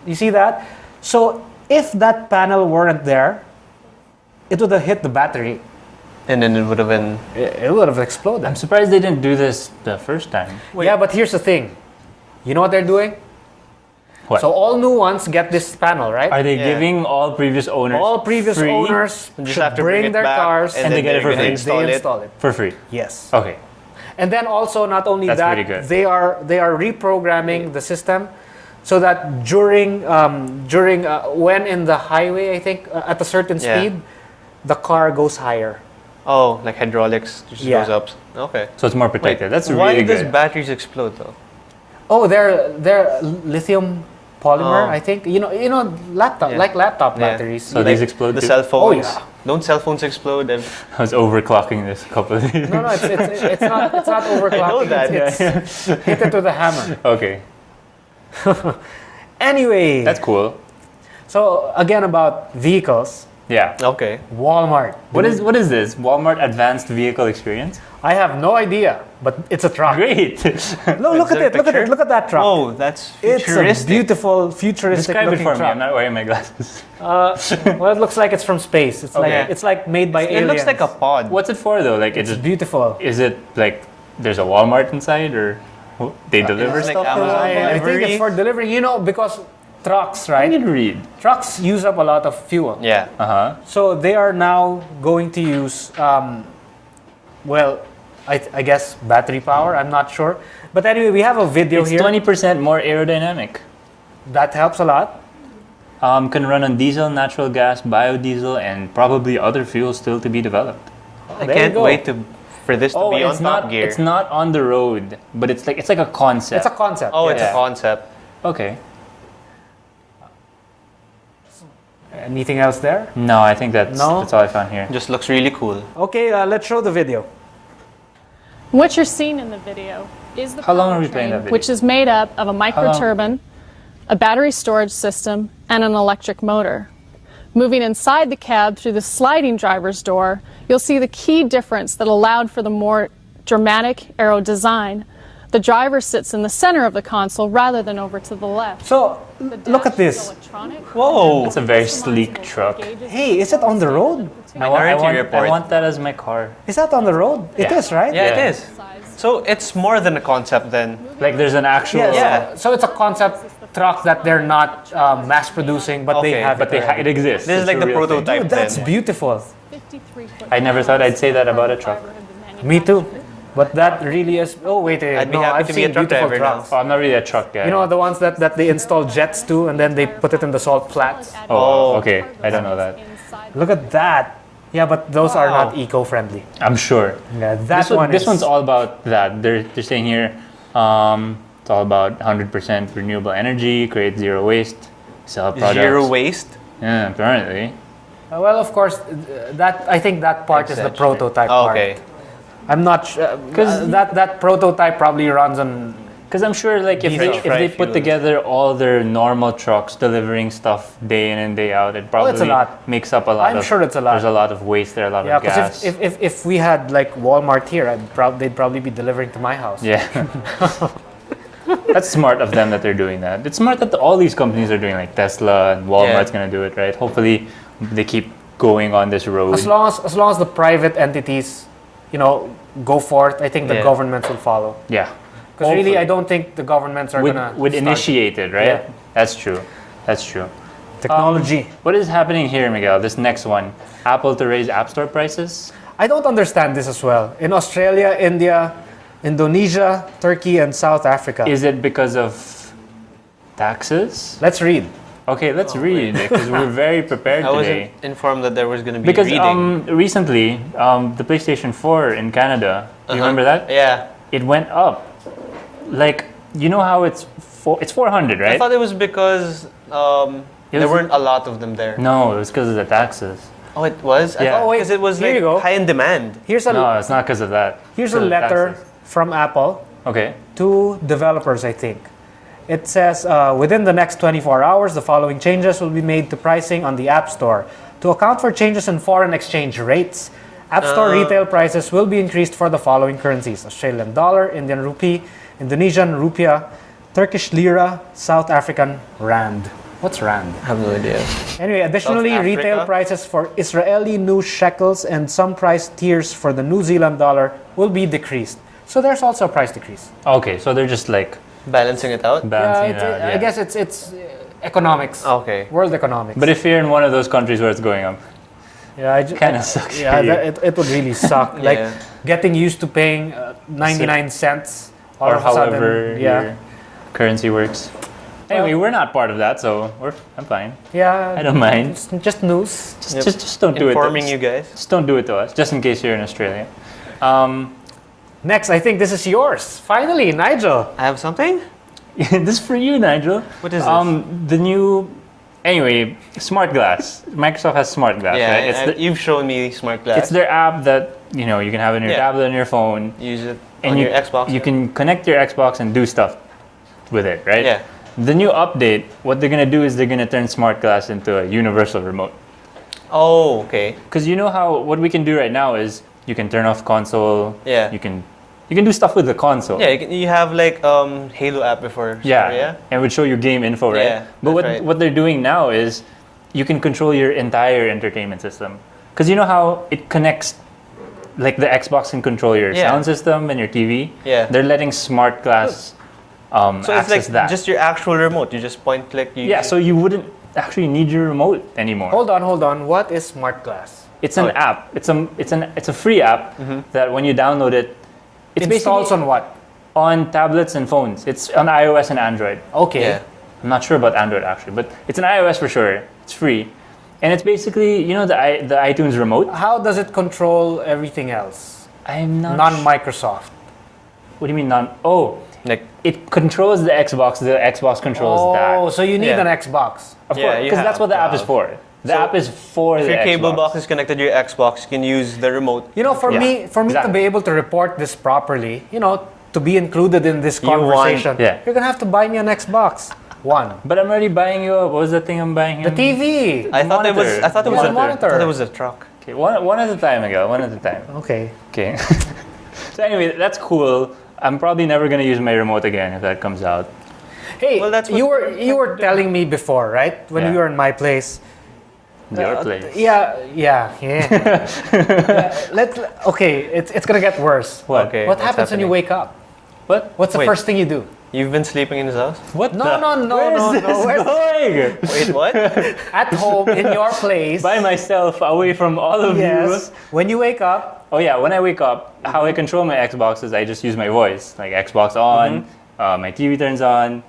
You see that? So if that panel weren't there, it would have hit the battery. And then it would have been. It would have exploded. I'm surprised they didn't do this the first time. Yeah, but here's the thing. You know what they're doing? What? So all new ones get this panel, right? Are they Yeah. giving all previous owners all previous free owners Just should have to bring bring it their back cars And they then get it for they're gonna free. they install it. install it. for free? Yes. Okay. And then also not only That's that, pretty good. they are reprogramming the system so that during when in the highway, I think at a certain Yeah. speed, the car goes higher. Oh, like hydraulics just Yeah. goes up. Okay. So it's more protected. That's Why really does good. batteries explode though? Oh, they're lithium polymer, Oh. I think. You know laptop Yeah. like laptop Yeah. batteries. So these explode The too? cell phones. yeah. Don't cell phones explode? And I was overclocking this a couple of days. No, it's not overclocking. I know that. It's hit it with a hammer. Okay. Anyway, That's cool. so again about vehicles, Yeah. okay. Walmart. What is this? Walmart Advanced Vehicle Experience? I have no idea, but it's a truck. Great. Look at there a it. Look at picture? it. Look at that truck. Oh, that's It's a futuristic. beautiful, futuristic Describe it looking for me. truck. I'm not wearing my glasses. Well, it looks like it's from space. It's Okay. like made by It aliens. looks like a pod. What's it for though? Like, It's beautiful. is it like there's a Walmart inside, or they deliver it's like stuff? Amazon. I think delivery? it's for delivery. Because trucks, I right? can read. Trucks use up a lot of fuel. Yeah. Uh-huh. So they are now going to use, I guess battery power. I'm not sure, but anyway, we have a video It's here 20% more aerodynamic. that helps a lot. Can run on diesel, natural gas, biodiesel, and probably other fuels still to be developed. I there you can't go. wait for this to be on it's Top not. Gear. It's not on the road, but it's like a concept. It's a concept. Oh, it's Yeah. a concept. Okay. Anything else there? No, I think that's No? all I found here. Just looks really cool. Okay, let's show the video. What you're seeing in the video is the How long are we playing that powertrain, video? which is made up of a long? microturbine, a battery storage system, and an electric motor. Moving inside the cab through the sliding driver's door, you'll see the key difference that allowed for the more dramatic aero design. The driver sits in the center of the console rather than over to the left. So The look at dash is this. electronic. Whoa. It's a very sleek Customizable truck. gauges Hey, is it on the road? Minority Report. I want that as my car. Is that on the road? It Yeah. is, right? Yeah, Yeah. it is. So it's more than a concept then. Like there's an actual. Yeah. Yeah. So it's a concept truck that they're not mass producing, but they Okay, have But it. it exists. This is It's like a the real thing. prototype. Dude, that's then. beautiful. 53-foot I never thought I'd say that about a truck. Me too. But that really is. Oh wait, I'd be no, happy I've to be seen a truck beautiful driver now. trucks. Oh, I'm not really a truck guy. You know the ones that they install jets to, and then they put it in the salt flats. Oh, okay. I don't know that. Look at that. Yeah, but those are Wow. not eco-friendly. I'm sure. Yeah, that This is. one's all about that. They're saying here, it's all about 100% renewable energy, create zero waste, sell products. Zero waste. Yeah, apparently. Well, of course, that I think that part is the Exaggerate. prototype Oh, part. okay. I'm not because that prototype probably runs on. Because I'm sure, like, if Diesel they fry put fuel. together all their normal trucks delivering stuff day in and day out, it probably it's a lot. makes up a lot. I'm sure it's a lot. There's a lot of waste there, a lot Yeah, of gas. because if we had like Walmart here, they'd probably be delivering to my house. Yeah. That's smart of them that they're doing that. It's smart that all these companies are doing, like Tesla and Walmart's Yeah. going to do it, right? Hopefully they keep going on this road. As long as the private entities, go forth, I think the governments will follow. Yeah. Because really, I don't think the governments are gonna would initiate it, right? Yeah. That's true. That's true. Technology. What is happening here, Miguel? This next one, Apple to raise App Store prices. I don't understand this as well. In Australia, India, Indonesia, Turkey, and South Africa. Is it because of taxes? Let's read. Okay, let's read because we're very prepared I today. wasn't informed that there was going to be Because reading. recently, the PlayStation 4 in Canada, you remember that? Yeah. It went up. Like, you know how it's 400, right? I thought it was because there weren't a lot of them there. No, it was because of the taxes. Oh, it was? Yeah. Oh, wait, because it was Here you go. high in demand. No, it's not because of that. Here's It's 'cause a of letter taxes. from Apple Okay. to developers, I think. It says, within the next 24 hours, the following changes will be made to pricing on the App Store. To account for changes in foreign exchange rates, App Store retail prices will be increased for the following currencies: Australian dollar, Indian rupee, Indonesian rupiah, Turkish lira, South African rand. What's rand? I have no idea. Anyway, additionally, South Africa? retail prices for Israeli new shekels and some price tiers for the New Zealand dollar will be decreased. So there's also a price decrease. Okay, so they're just like Balancing it out? balancing it out. I guess it's economics. Okay. World economics. But if you're in one of those countries where it's going up, kind of sucks. Yeah, for you. it would really suck. Like getting used to paying 99 cents all or of a sudden, however your currency works. Anyway, we're not part of that, so I'm fine. Yeah, I don't mind. Just news. Just don't do it. Informing you guys. Just don't do it to us, just in case you're in Australia. Next, I think this is yours. Finally, Nigel. I have something? This is for you, Nigel. What is this? The new. Anyway, SmartGlass. Microsoft has SmartGlass, Yeah, right? you've shown me SmartGlass. It's their app that you can have on your tablet, on your phone, Use it and on your Xbox. You can connect your Xbox and do stuff with it, right? Yeah. The new update, what they're gonna do is they're gonna turn SmartGlass into a universal remote. Oh, okay. Because you know how what we can do right now is you can turn off console. Yeah. You can do stuff with the console. Yeah, you have like Halo app before. Yeah. And it would show you game info, right? Yeah, But that's right. what they're doing now is you can control your entire entertainment system. Because you know how it connects, like the Xbox can control your sound system and your TV. Yeah. They're letting SmartGlass So it's access like that. just your actual remote. You just point click. So you wouldn't actually need your remote anymore. Hold on. What is SmartGlass? It's an app. It's a free app that when you download it, it's Installs basically on what? on tablets and phones. It's on iOS and Android. Okay. Yeah. I'm not sure about Android actually, but it's an iOS for sure. It's free, and it's basically the iTunes remote. How does it control everything else? I'm not Non-Microsoft. What do you mean non? Oh, Like it controls the Xbox. The Xbox controls that. Oh, so you need Yeah. an Xbox. Of Yeah, course, you because that's have what the to app is have. for. The So app is for if the your cable Xbox. box is connected to your Xbox, you can use the remote. For Yeah, me to exactly. be able to report this properly, to be included in this You want- conversation, Yeah. you're gonna have to buy me an Xbox One. But I'm already buying you. What was the thing I'm buying The him? TV. I thought it was. monitor. I thought it You was want a a monitor. I thought it was a truck. Okay, one at a time, Miguel. One at a time. Okay. Okay. So anyway, that's cool. I'm probably never gonna use my remote again if that comes out. Hey, Well, that's what you were telling me before, right? When Yeah. we were in my place. Your place. Yeah. Okay, it's gonna get worse. What? Okay. What what's happens when you happening? wake up? What? What's the Wait. first thing you do? You've been sleeping in his house? What? No, the- no. Where is this Where's- going? Wait, what? At home in your place. By myself, away from all of Yes. When you wake up, you. Oh yeah, when I wake up, how I control my Xbox is I just use my voice. Like Xbox on, my TV turns on.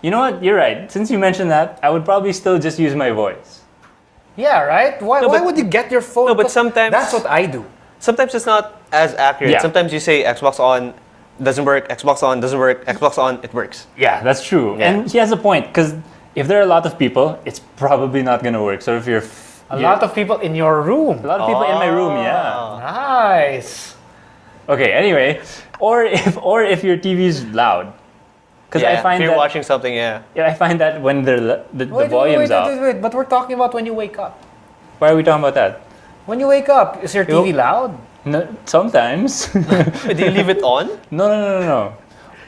You know what? You're right. Since you mentioned that, I would probably still just use my voice. yeah, right? Why but- would you get your phone? No, but 'Cause sometimes- that's what I do. Sometimes it's not as accurate. Yeah. Sometimes you say Xbox on, doesn't work. Xbox on doesn't work. Xbox on, it works. Yeah, that's true. Yeah. And he has a point because if there are a lot of people, it's probably not gonna work. So if you're A lot of people in your room. a lot of people in my room, yeah. Nice. Okay. Anyway, or if your TV's loud, because Yeah, I find if you're that watching something, yeah. I find that when the Wait, volume's out. wait. But we're talking about when you wake up. Why are we talking about that? When you wake up, is your TV loud? No, sometimes. Wait, do you leave it on? No.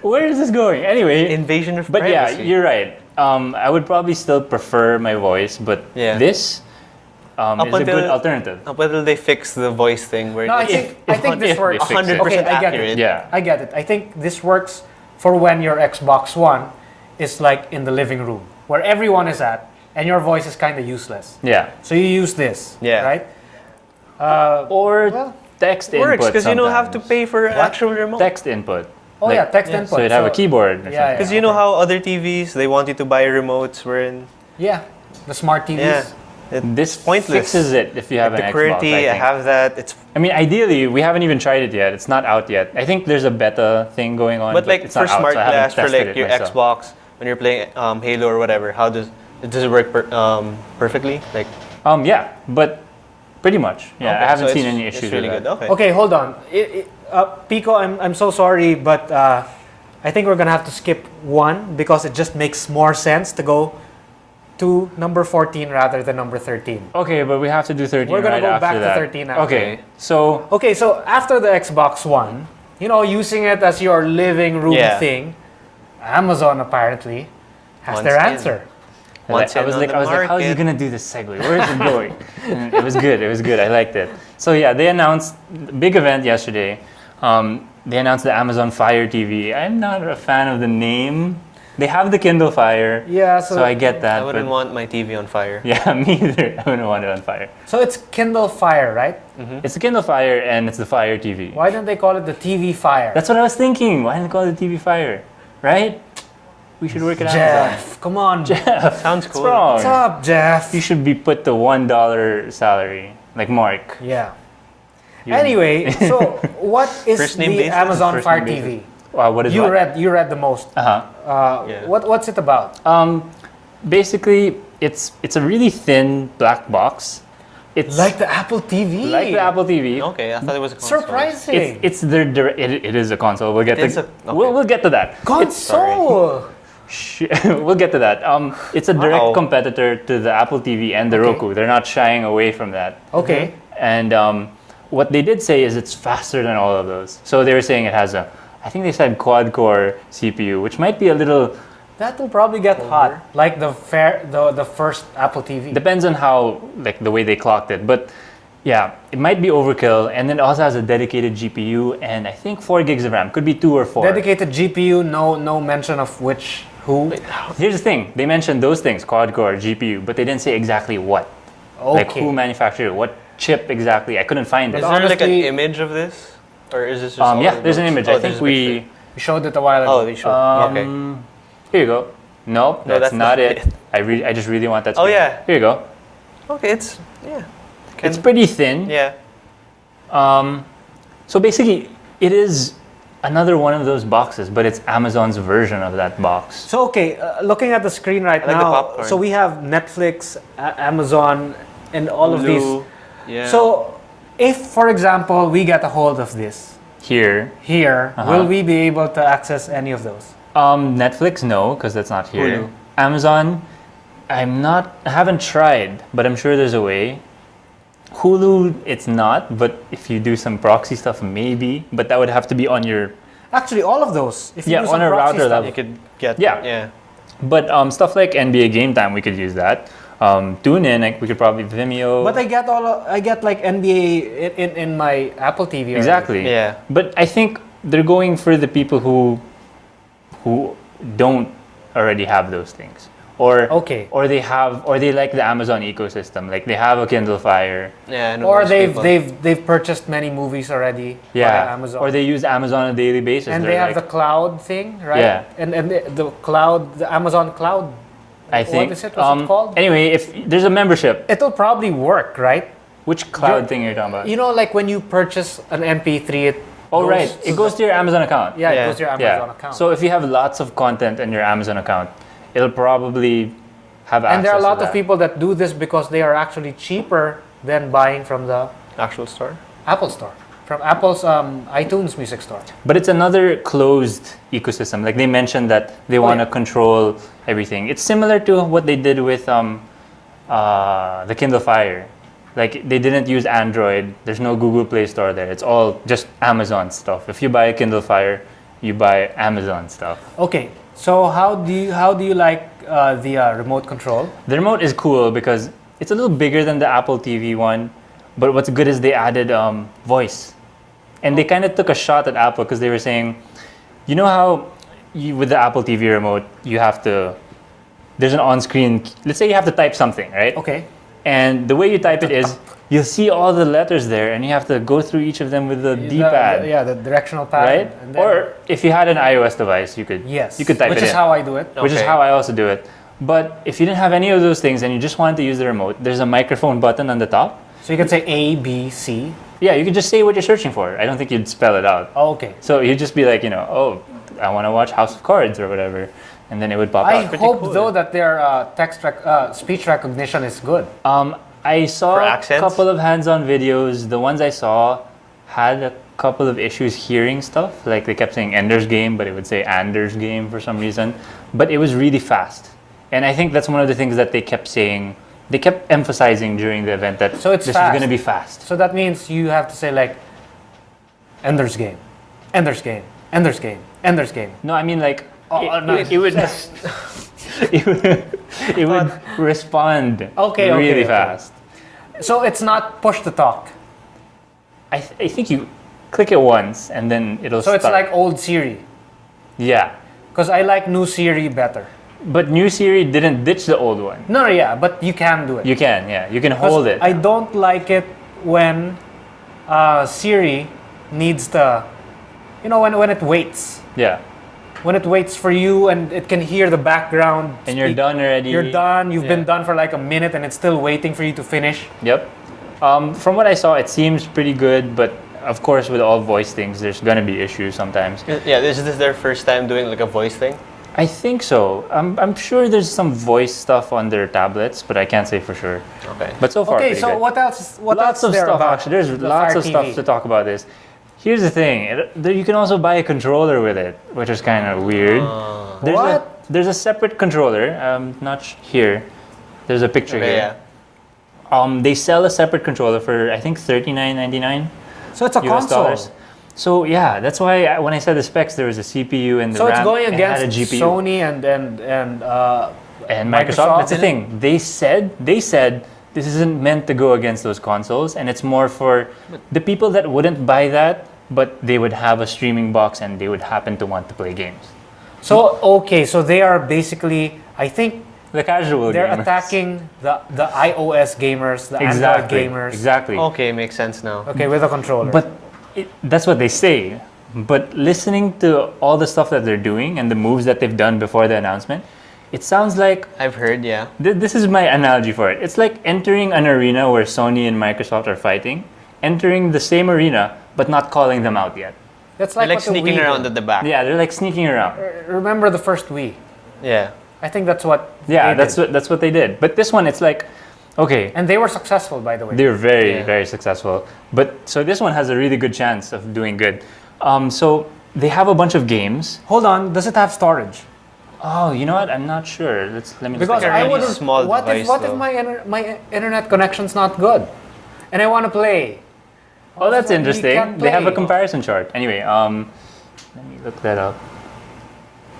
Where is this going? Anyway, Invasion of but yeah, privacy. you're right. I would probably still prefer my voice, but Yeah. this, is a good alternative. Up until they fix the voice thing where No, I it's think this if they works. fix it. 100% Okay, I get it. accurate. Yeah. I get it. I think this works for when your Xbox One is like in the living room where everyone is at and your voice is kind of useless. Yeah. So you use this, Yeah. right? Or well, text It works input because you don't have to sometimes. pay for an actual remote. Text input. Oh Like, yeah, text yeah, input. So you'd have a keyboard or Yeah, something. Because you know how other TVs, they want you to buy remotes wherein Yeah, the smart TVs. This pointless. fixes it if you have the an Xbox. QWERTY, I I think. have that. It's I mean, ideally, we haven't even tried it yet. It's not out yet. I think there's a beta thing going on, but like it's for not out, so I haven't SmartGlass, for tested like it your myself. Xbox, when you're playing Halo or whatever, how does it work perfectly? Like Yeah, but pretty much. Yeah, okay, I haven't so seen it's- any it's issues really with good. that. Okay. Okay, hold on. Pico, I'm so sorry, but I think we're gonna have to skip one because it just makes more sense to go to number 14 rather than number 13. Okay, but we have to do 13 We're gonna right go after back to that. 13 after. Okay, so Okay, so after the Xbox One, using it as your living room Yeah. thing, Amazon apparently has Once their in. answer. Once I in was on like, the how is he market. gonna do this segue? Where is it going? And it was good. It was good. I liked it. So yeah, they announced big event yesterday. They announced the Amazon Fire TV. I'm not a fan of the name. They have the Kindle Fire. Yeah, So I get that. I wouldn't but want my TV on fire. yeah, me either. I wouldn't want it on fire. So it's Kindle Fire, right? It's the Kindle Fire and it's the Fire TV. Why don't they call it the TV Fire? That's what I was thinking. Why didn't they call it the TV Fire? Right? We should work at Amazon. Jeff, come on. Jeff, Sounds cool. what's wrong? What's up, Jeff? You should be put the $1 salary, like Mark. Yeah. You- Anyway, so what is First name the basis? Amazon First Fire name TV? basis. What is You what? read the most. Yeah. What's it about? Basically, it's a really thin black box. It's Like the Apple TV. like the Apple TV. Okay, I thought it was a console. Surprising. It's their it is a console. We'll get It's to a- okay. we'll get to that. Console. We'll get to that. It's a direct Wow. competitor to the Apple TV and the Okay. Roku. They're not shying away from that. Okay. And what they did say is it's faster than all of those. So they were saying it has I think they said quad-core CPU, which might be a little, That will probably get hot, like the first Apple TV. depends on how, like the way they clocked it. But yeah, it might be overkill. And then it also has a dedicated GPU and I think 4 gigs of RAM. Could be 2 or 4. Dedicated GPU, no mention of who. Here's the thing. They mentioned those things, quad-core, GPU, but they didn't say exactly what. Like who manufactured it, what chip exactly. I couldn't find it. Is there like an Honestly- image of this? Or is this just all Yeah, the there's an notes? image. Oh, I think there's a picture. We showed it a while ago. Oh, they showed. Okay. Here you go. Nope, No, that's that's not not it. it. I just really want that Oh, screen. yeah. Here you go. Okay, it's It's pretty thin. yeah. So basically, it is another one of those boxes, but it's Amazon's version of that box. So okay, looking at the screen right I like the now, popcorn. so we have Netflix, Amazon, and all of these. Blue, Yeah. So, if for example we get a hold of this Here, here, Uh-huh. will we be able to access any of those? Netflix, no, because that's not here. Hulu. Amazon, I haven't tried, but I'm sure there's a way. Hulu, it's not, but if you do some proxy stuff, maybe. But that would have to be on your. Actually, all of those. If you Yeah, do on some a proxy router stuff. level. you could get Yeah. But stuff like NBA Game Time, we could use that. TuneIn, like, we could probably Vimeo. But I get like NBA in my Apple TV. already. Exactly. Yeah. But I think they're going for the people who don't already have those things, or Okay. or they like the Amazon ecosystem, like they have a Kindle Fire, Yeah. I know Or those people. they've purchased many movies already via Amazon. or they use Amazon on a daily basis. and They're they have like, the cloud thing, right? Yeah. And the cloud, the Amazon cloud. I think. What is it? What's it called? Anyway, if there's a membership, It'll probably work, right? which cloud thing you're talking about? You know, like when you purchase an MP3, it Oh, goes right. It goes to your Amazon account. Yeah, it Yeah. goes to your Amazon account. So if you have lots of content in your Amazon account, it'll probably have access and there are a lot to of that. people that do this because they are actually cheaper than buying from the actual store. Apple Store, from Apple's iTunes Music Store. But it's another closed ecosystem. Like they mentioned that they want to control everything. It's similar to what they did with the Kindle Fire. Like they didn't use Android. There's no Google Play Store there. It's all just Amazon stuff. If you buy a Kindle Fire, you buy Amazon stuff. Okay, so how do you like the remote control? The remote is cool because it's a little bigger than the Apple TV one, but what's good is they added voice, and they kind of took a shot at Apple because they were saying, you know how with the Apple TV remote you have to, there's an on-screen. Let's say you have to type something, right? Okay. And the way you type it is, you'll see all the letters there, and you have to go through each of them with the D-pad. The directional pad. Right? And then, or if you had an iOS device, you could you could type which it is in. how I do it. Which is how I also do it. But if you didn't have any of those things and you just wanted to use the remote, there's a microphone button on the top. So you can say A, B, C. Yeah, you could just say what you're searching for. I don't think you'd spell it out. Oh, okay. So you'd just be like, oh, I want to watch House of Cards or whatever, and then it would pop I out. hope though that their speech recognition is good. I saw For a accents? couple of hands-on videos. The ones I saw had a couple of issues hearing stuff. Like they kept saying Ender's Game, but it would say Anders Game for some reason. But it was really fast. And I think that's one of the things that they kept saying. They kept emphasizing during the event that So it's this fast. is going to be fast. So that means you have to say like Ender's Game, Ender's Game, Ender's Game, Ender's Game. No, I mean like no. it would it would respond Okay, really okay. fast. So it's not push to talk. I think you click it once and then it'll So start. it's like old Siri. Yeah. Because I like new Siri better. But new Siri didn't ditch the old one. No, yeah, but you can do it. You can, yeah. You can 'Cause hold it. I don't like it when Siri needs to, when it waits. Yeah. When it waits for you and it can hear the background. And you're done already. You're done. You've been Yeah. done for like a minute and it's still waiting for you to finish. Yep. From what I saw, it seems pretty good, but of course, with all voice things, there's gonna be issues sometimes. Yeah, is this their first time doing like a voice thing? I think so. I'm sure there's some voice stuff on their tablets, but I can't say for sure. Okay. But so far, Okay, pretty so good. what else? What Lots else of there stuff about actually. There's the lots Fire of stuff TV? to talk about this. Here's the thing. You can also buy a controller with it, which is kind of weird. There's a separate controller. Not here. There's a picture Okay, here. yeah. They sell a separate controller for I think $39.99 So it's a US console. dollars. So yeah, that's why when I said the specs, there was a CPU and the So RAM. it's going and it had against a GPU. Sony and And Microsoft. That's the thing. They said this isn't meant to go against those consoles, and it's more for the people that wouldn't buy that, but they would have a streaming box and they would happen to want to play games. So okay, so they are basically, I think The casual they're gamers. attacking the iOS gamers, the Android gamers. Exactly. Okay, makes sense now. Okay, with a controller. But that's what they say. But listening to all the stuff that they're doing and the moves that they've done before the announcement, it sounds like I've heard, yeah. this is my analogy for it. It's like entering an arena where Sony and Microsoft are fighting, entering the same arena but not calling them out yet. That's They're like like what the sneaking Wii around did. at the back. Yeah, they're like sneaking around. Remember the first Wii? Yeah. I think that's what. Yeah, they did. that's what they did. But this one, it's like, okay, And they were successful, by the way. they're very Yeah. very successful. But so this one has a really good chance of doing good. So they have a bunch of games. Hold on, does it have storage? Oh, you know what? I'm not sure. Let me just Because look a at I it. really would. small What device, if though. my internet connection's not good, and I want to play? Oh, that's You interesting. can't They have a play. comparison chart. Anyway, let me look that up.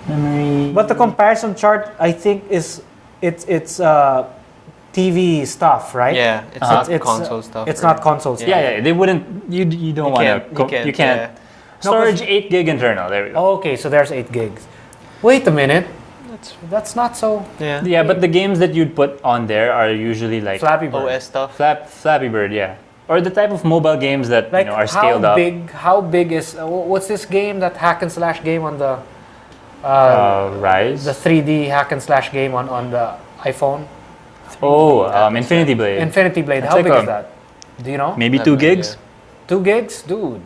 Memory. But the comparison chart, I think, it's TV stuff, right? Yeah, it's not console stuff. It's or- not console stuff. Yeah, they wouldn't. You don't want to. You can't. yeah. Storage 8 gig internal. There we go. Okay, so there's 8 gigs. Wait a minute. That's not so Yeah. Yeah, but the games that you'd put on there are usually like Flappy Bird. OS stuff. Flappy Bird, yeah, or the type of mobile games that Like are scaled up. How big is what's this game, that hack and slash game on the Rise. the 3D hack and slash game on the iPhone? Infinity Blade. Infinity Blade. That's How like big a- is that? Do you know? Maybe I have 2 no idea. gigs. 2 gigs, dude.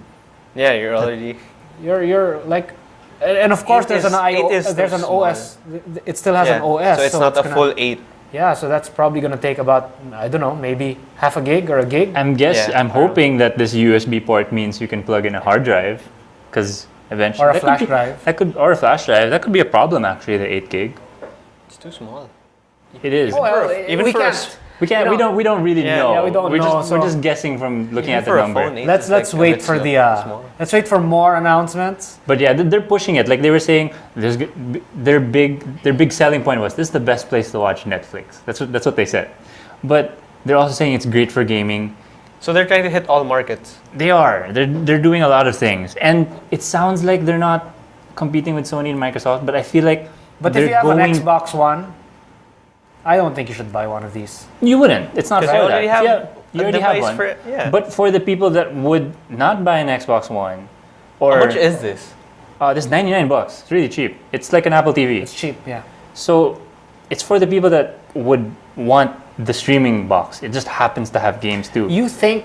Yeah, you're already. You're like, and of course there's an 8 is there's an still OS. It still has an OS. So it's not a gonna- full 8. Yeah, so that's probably gonna take about, I don't know, maybe half a gig or a gig. Yeah, I'm hoping that this USB port means you can plug in a hard drive, because eventually Or a that could flash be- drive. or a flash drive. That could be a problem actually. The 8 gig. It's too small. It is. Well, even we for a can't. We can't. You know- We don't really Yeah, know. yeah, we don't we're know, Just, we're so- just guessing from looking Even at the for a number. phone, 8 Let's is like a wait bit for slow- the small. let's wait for more announcements. But yeah, they're pushing it. Like they were saying, their big selling point was this is the best place to watch Netflix. That's what they said. but they're also saying it's great for gaming. So they're trying to hit all markets. They are. They're doing a lot of things, and it sounds like they're not competing with Sony and Microsoft. But I feel like, But if you have an Xbox One, I don't think you should buy one of these. you wouldn't. It's not for Because you already that. have You a already have device one. yeah. But for the people that would not buy an Xbox One, or How much is this? this is $99. It's really cheap. It's like an Apple TV. It's cheap, yeah. So it's for the people that would want the streaming box. It just happens to have games too. You think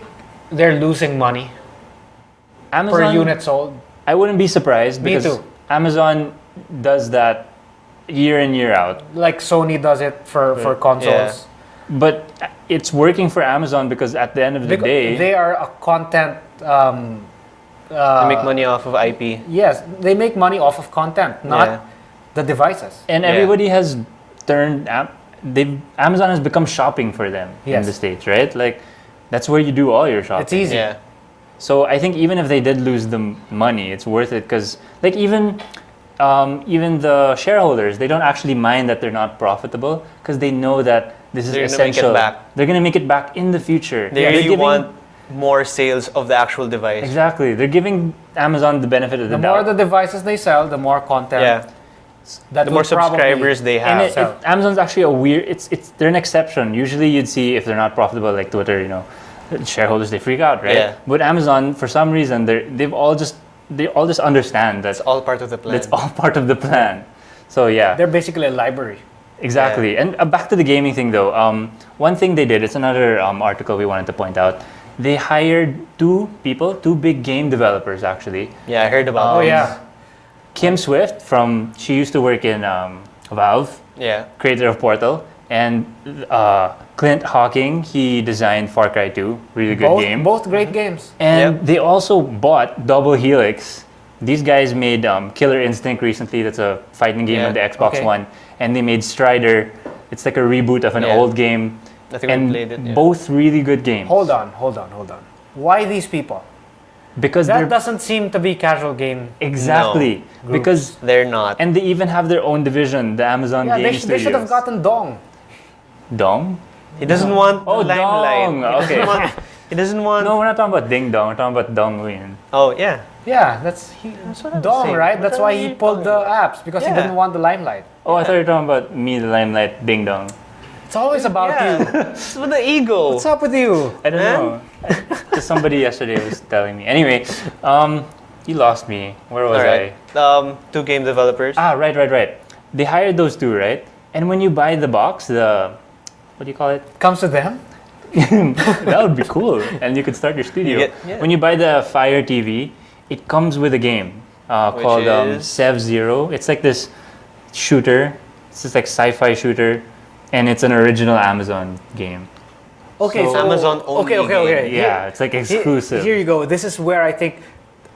they're losing money Amazon, per unit sold? I wouldn't be surprised Me because too. Amazon does that year in, year out. Like Sony does it for consoles. But it's working for Amazon because at the end of the day, They are a content... They make money off of IP. Yes, they make money off of content, not the devices. and everybody has turned... Amazon has become shopping for them in Yes. the States, right? Like, that's where you do all your shopping. It's easy. Yeah. So I think even if they did lose the money, it's worth it because, like, even the shareholders, they don't actually mind that they're not profitable because they know that this is They're gonna essential. make it back. They're gonna make it back in the future. They They're really giving- want more sales of the actual device. exactly. They're giving Amazon the benefit of the The doubt. more the devices they sell, the more content. Yeah. That The more will probably- subscribers they and have. Amazon's actually a weird. They're an exception. Usually, you'd see if they're not profitable, like Twitter, shareholders they freak out, right? Yeah. But Amazon, for some reason, they all just understand that It's all part of the plan. it's all part of the plan. So yeah. They're basically a library. Exactly. Yeah. And back to the gaming thing though. One thing they did, it's another article we wanted to point out. They hired two big game developers actually. Yeah, I heard about Oh it. yeah. Kim Swift she used to work in Valve, Yeah. creator of Portal, and Clint Hawking, he designed Far Cry 2, really good game. Both great games. And Yep. they also bought Double Helix. These guys made Killer Instinct recently. That's a fighting game Yeah, on the Xbox okay. One. And they made Strider. It's like a reboot of an Yeah. old game. I think and we played it. Yeah. both really good games. Hold on. Why these people? Because That they're doesn't seem to be casual game. exactly No. because They're not. and they even have their own division, the Amazon Yeah, Game they Studios. should have gotten Dong. Dong. He doesn't want Oh, the limelight. Dong. He Okay. doesn't want. He doesn't want. No, we're not talking about Ding Dong. We're talking about Dong Nguyen. Oh yeah. Yeah, what I was Dong, saying. right? What That's are why you he pulled the talking apps because he Yeah. didn't want the limelight. Oh, I thought you were talking about me, the limelight, Ding Dong. It's always about Yeah. you. It's with the ego. What's up with you? I don't Man. know. Just somebody yesterday was telling me. Anyway, you lost me. Where was All right. Two game developers. I? Right. They hired those two, right? And when you buy the box, what do you call it? Comes to them. That would be cool. And you could start your studio. Yeah. When you buy the Fire TV, it comes with a game called is? Sev Zero. It's like this shooter. It's just like sci-fi shooter. And it's an original Amazon game. Okay, So- so Amazon only Okay. Yeah, it's like exclusive. Here you go. This is where I think.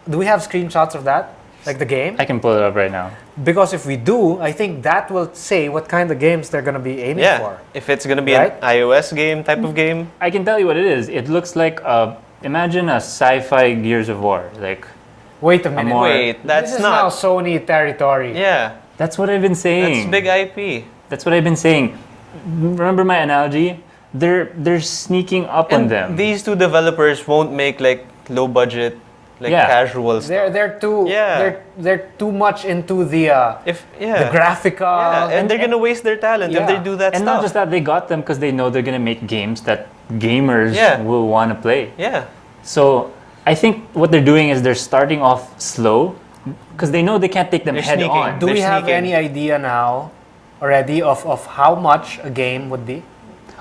Do we have screenshots of that? Like the game? I can pull it up right now. Because if we do, I think that will say what kind of games they're going to be aiming Yeah. for. If it's gonna be Right? an iOS game type of game. I can tell you what it is. It looks like imagine a sci-fi Gears of War. Like Wait a minute. more- Wait, that's this is now not. Sony territory. Yeah. that's what I've been saying. That's big IP. That's what I've been saying. Remember my analogy? They're sneaking up on And them. these two developers won't make like low budget, like Yeah. casual stuff. They're too Yeah. they're too much into the graphical. Yeah, and they're gonna waste their talent if Yeah. they do that and stuff. not just that, they got them because they know they're gonna make games that gamers Yeah. will want to play. Yeah. So I think what they're doing is they're starting off slow because they know they can't take them They're head sneaking. on. Do we They're have sneaking. any idea now already of how much a game would be?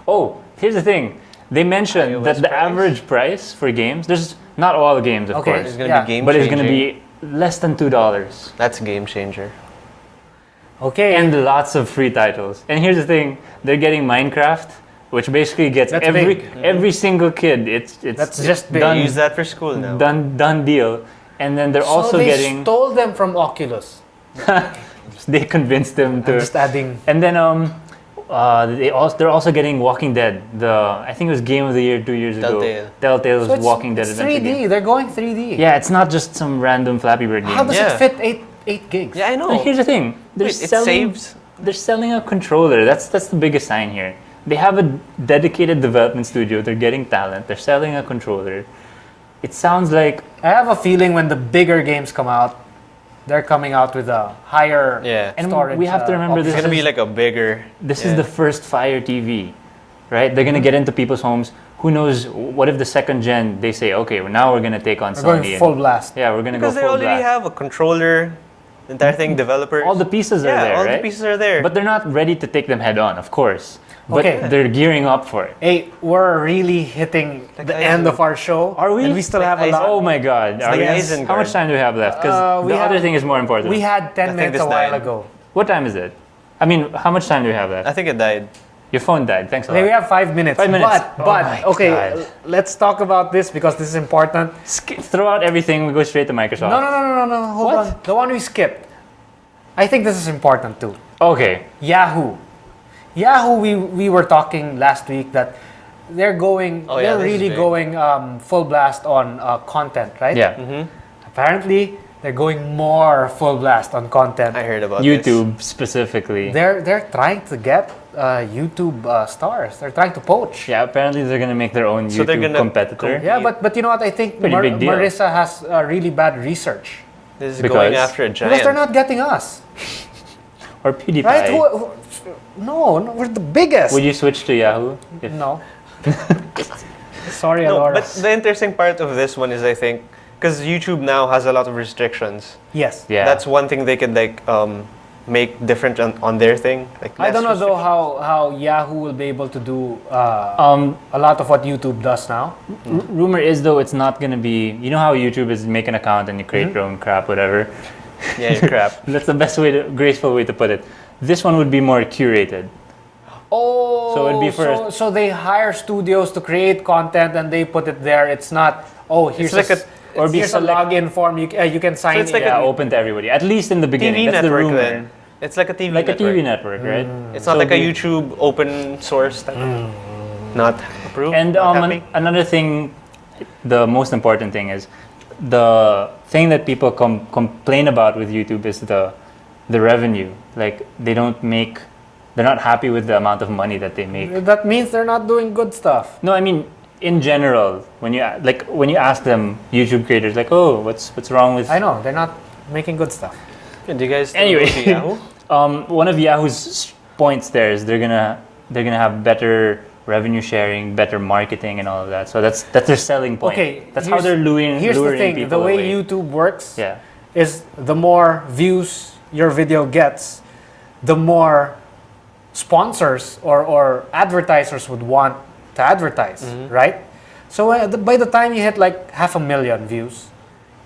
Oh, here's the thing. They mentioned iOS that the price? average price for games, there's not all games, of Okay. course, It's gonna Yeah. be game but it's changing. going to be less than $2 That's a game changer. Okay. and lots of free titles. And here's the thing, they're getting Minecraft, which basically gets That's every big. every single kid. It's That's just big. done, Use that for school now. done deal. And then they're so also they getting stole them from Oculus. they convinced them I'm to just adding. and then they're also getting Walking Dead. I think it was Game of the Year 2 years ago. Telltale. Telltale's So it's, Walking Dead it's adventure 3D. game. They're going 3D. Yeah, it's not just some random Flappy Bird game. How does Yeah. it fit 8 gigs? Yeah, I know. But here's the thing. They're Wait, it selling saves. they're selling a controller. That's the biggest sign here. They have a dedicated development studio. They're getting talent. They're selling a controller. It sounds like I have a feeling when the bigger games come out, they're coming out with a higher and storage. we have to remember It's this gonna is be like a bigger. this is the first Fire TV, right? They're gonna get into people's homes. Who knows? What if the second gen they say, okay, well, now we're gonna take on We're Sony? going full blast. Yeah, we're gonna Because go they full already blast. have a controller, the entire thing, developers. All the pieces are there, all right? the pieces are there. But they're not ready to take them head on, of course. But Okay. they're gearing up for it. Hey, we're really hitting the end of our show. Are we? And we still Like have a lot. Oh my God! Are like we- Isengard. how much time do we have left? Because we the other have- thing is more important. We had 10 I think minutes this a while died. ago. What time is it? I mean, how much time do we have left? I think it died. Your phone died. Thanks a lot. Okay, we have 5 minutes. 5 minutes. But, Oh my okay, God. let's talk about this because this is important. Throw out everything. We go straight to Microsoft. No. Hold What? on. The one we skipped. I think this is important too. Okay. Yahoo. Yahoo, we were talking last week that they're going, Oh, yeah, they're this is really big. going full blast on content, right? Yeah. Apparently, they're going more full blast on content. I heard about YouTube specifically. They're trying to get YouTube stars. They're trying to poach. Yeah. Apparently, they're gonna make their own So they're YouTube gonna competitor. Yeah, but you know what? I think Pretty big deal. Marissa has really bad research This is Because- going after a giant. because they're not getting us, Or PewDiePie. right? No, we're the biggest. Would you switch to Yahoo? If- No. Sorry, No, Alora. but the interesting part of this one is, I think, because YouTube now has a lot of restrictions. Yes. Yeah. That's one thing they could make different on their thing. Like I don't know less though restrictions. how Yahoo will be able to do a lot of what YouTube does now. Rumor is though it's not gonna be. You know how YouTube is make an account and you create your own crap, whatever. Yeah, you're crap. That's the best way, graceful way to put it. This one would be more curated. Oh, So it'd be for- so they hire studios to create content and they put it there. It's not here's like or be here's a select- login form. You can sign it's in. like Yeah, a open to everybody. At least in the beginning. TV That's the network rumor. then. It's like a TV Like network. a TV network, right? It's not So like a be- YouTube open source type. Not approved. And not happy. another thing, the most important thing is the thing that people complain about with YouTube is the revenue. Like they're not happy with the amount of money that they make. That means they're not doing good stuff. No, I mean in general, when you ask them, YouTube creators, like, oh, what's wrong with? I know they're not making good stuff. Do you guys still Anyway. go to Yahoo? One of Yahoo's points there is they're gonna have better revenue sharing, better marketing, and all of that. So that's their selling point. Okay, that's how they're luring Here's the luring thing: people the way away. YouTube works Yeah. is the more views your video gets, the more sponsors or advertisers would want to advertise, right? So by the time you hit like 500,000 views,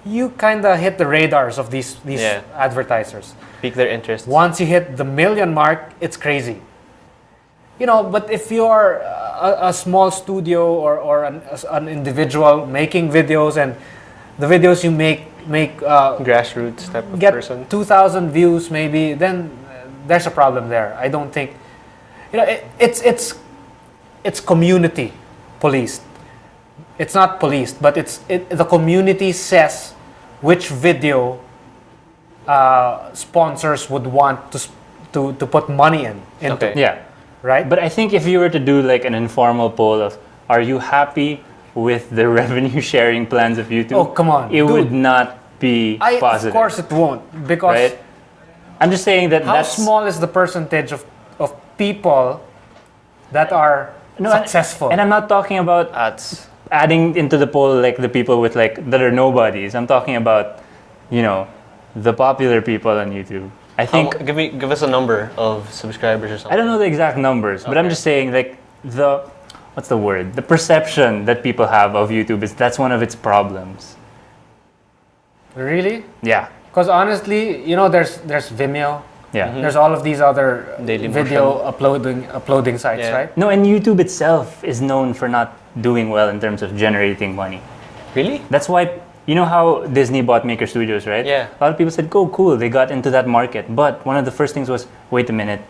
you kind of hit the radars of these Yeah. advertisers. Pique their interest. Once you hit the million mark, it's crazy. You know, but if you're a small studio or an individual making videos and the videos you make Grassroots type of get person. 2,000 views maybe, then there's a problem there. I don't think, it's community policed. It's not policed, but the community says which video sponsors would want to put money into, Okay. Yeah. right? But I think if you were to do like an informal poll of, are you happy with the revenue sharing plans of YouTube? Oh, come on, It dude. would not be positive. Of course it won't, because Right? I'm just saying that how that's small is the percentage of people that are successful? And I'm not talking about Ads. adding into the poll like the people with like that are nobodies. I'm talking about, the popular people on YouTube. I think Give us a number of subscribers or something. I don't know the exact numbers, but I'm Okay. just saying like what's the word? The perception that people have of YouTube is that's one of its problems. Really? Yeah. Because honestly, there's Vimeo. Yeah. There's all of these other Daily video uploading sites, Yeah. right? No, and YouTube itself is known for not doing well in terms of generating money. Really? That's why, you know how Disney bought Maker Studios, right? Yeah. A lot of people said, "Oh, cool, they got into that market." But one of the first things was, wait a minute,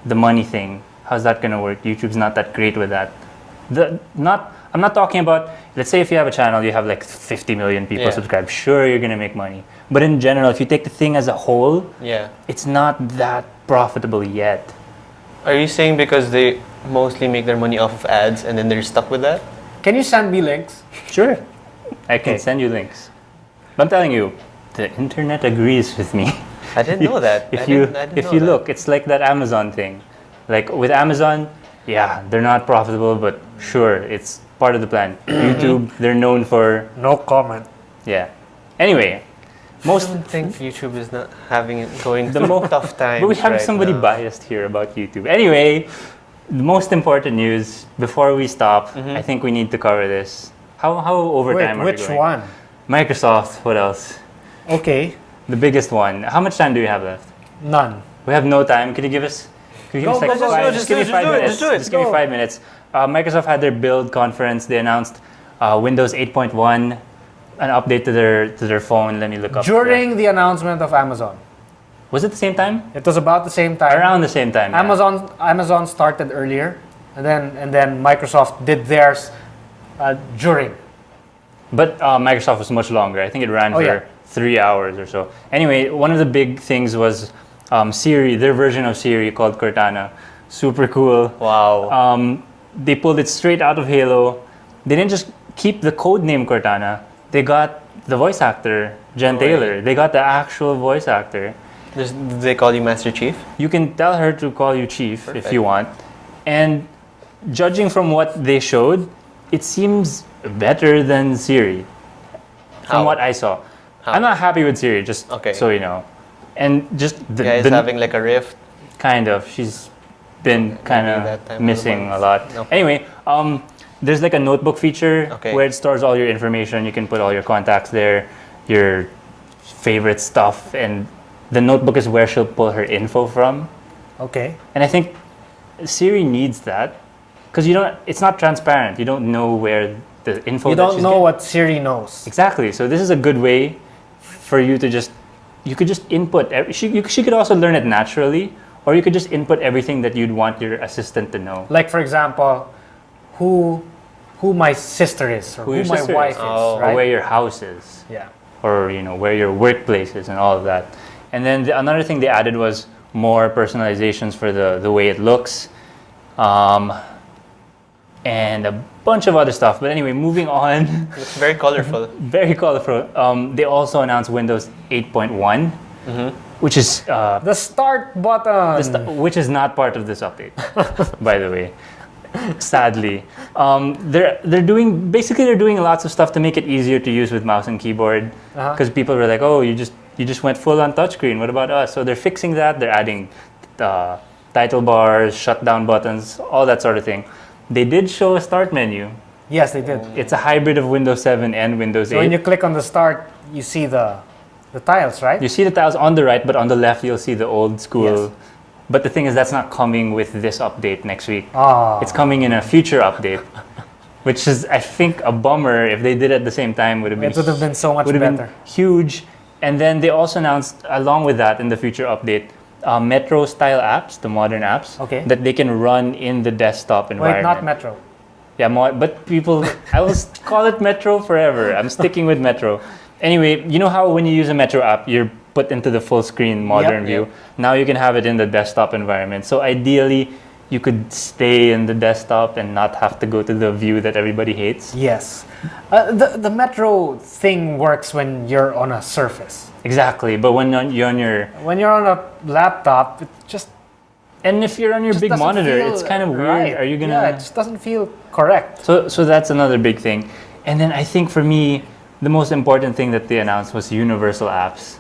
the money thing, how's that going to work? YouTube's not that great with that. I'm not talking about, let's say if you have a channel, you have like 50 million people Yeah. subscribed. Sure, you're going to make money. But in general, if you take the thing as a whole, Yeah. it's not that profitable yet. Are you saying because they mostly make their money off of ads and then they're stuck with that? Can you send me links? Sure. I can Okay. send you links. But I'm telling you, the internet agrees with me. I didn't know that. If I you didn't if know you that. look, it's like that Amazon thing. Like with Amazon, yeah, they're not profitable, but sure, it's part of the plan. YouTube, they're known for No comment. yeah. Anyway, I don't think YouTube is not going The through mo- tough times. but we have right somebody now. biased here about YouTube. Anyway, the most important news before we stop, I think we need to cover this. How over Wait, time are we which going? one? Microsoft. What else? Okay, The biggest one. How much time do we have left? none. We have no time. Could you give us? Could you give Go, us like go, go, five? go, Just just give me do it, 5 just do it, minutes. just do it. Just give me Go. 5 minutes. Microsoft had their build conference. They announced Windows 8.1, an update to their phone. Let me look up. During the announcement of Amazon, Was it the same time? it was about the same time. Around the same time. yeah. Amazon started earlier, and then Microsoft did theirs during. But Microsoft was much longer. I think it ran Oh, for yeah. 3 hours or so. Anyway, one of the big things was Siri, their version of Siri called Cortana. Super cool. Wow. They pulled it straight out of Halo. They didn't just keep the code name Cortana. They got the voice actor, Jen Oh, really? Taylor. They got the actual voice actor. Did they call you Master Chief? You can tell her to call you Chief if Perfect. you want. And judging from what they showed, it seems better than Siri. From How? what I saw. How? I'm not happy with Siri, just Okay. so you know. And just the, Guys having like a rift. kind of, she's been kind maybe that of time missing a was- lot. Okay. Anyway, there's like a notebook feature Okay. where it stores all your information. You can put all your contacts there, your favorite stuff, and the notebook is where she'll pull her info from. Okay. And I think Siri needs that because it's not transparent. You don't know where the info You that don't she's know getting- what Siri knows. Exactly. So this is a good way for you to you could just input. She could also learn it naturally, or you could just input everything that you'd want your assistant to know. Like, for example, who my sister is, or Who who your my sister wife is. is, Oh. Or right? where your house is, Yeah. or where your workplace is, and all of that. And then another thing they added was more personalizations for the way it looks, and a bunch of other stuff. But anyway, moving on. It's very colorful. Very colorful. They also announced Windows 8.1, which is The start button. which is not part of this update, by the way. Sadly, they're doing lots of stuff to make it easier to use with mouse and keyboard. Uh-huh. Because people were like, "Oh, you just went full on touchscreen. What about us?" So they're fixing that. They're adding title bars, shutdown buttons, all that sort of thing. They did show a start menu. Yes, they did. It's a hybrid of Windows 7 and Windows 8. So when you click on the start, you see the tiles, right? You see the tiles on the right, but on the left you'll see the old school. Yes. But the thing is, that's not coming with this update next week. Ah. It's coming in a future update, which is, I think, a bummer. If they did it at the same time, would have been It would have been so much would have better. been huge. And then they also announced, along with that, in the future update, Metro style apps, the modern apps, Okay. that they can run in the desktop Wait, environment. not Metro. Yeah, but people, I will call it Metro forever. I'm sticking with Metro. Anyway, you know how when you use a Metro app, you're put into the full screen modern Yep. view? Now you can have it in the desktop environment. So ideally, you could stay in the desktop and not have to go to the view that everybody hates. Yes. The Metro thing works when you're on a Surface. Exactly, but when you're on your, When you're on a laptop, it just and if you're on your big doesn't monitor, feel it's kind of weird. right. Are you gonna? Yeah, it just doesn't feel correct. So that's another big thing. And then I think for me, the most important thing that they announced was universal apps.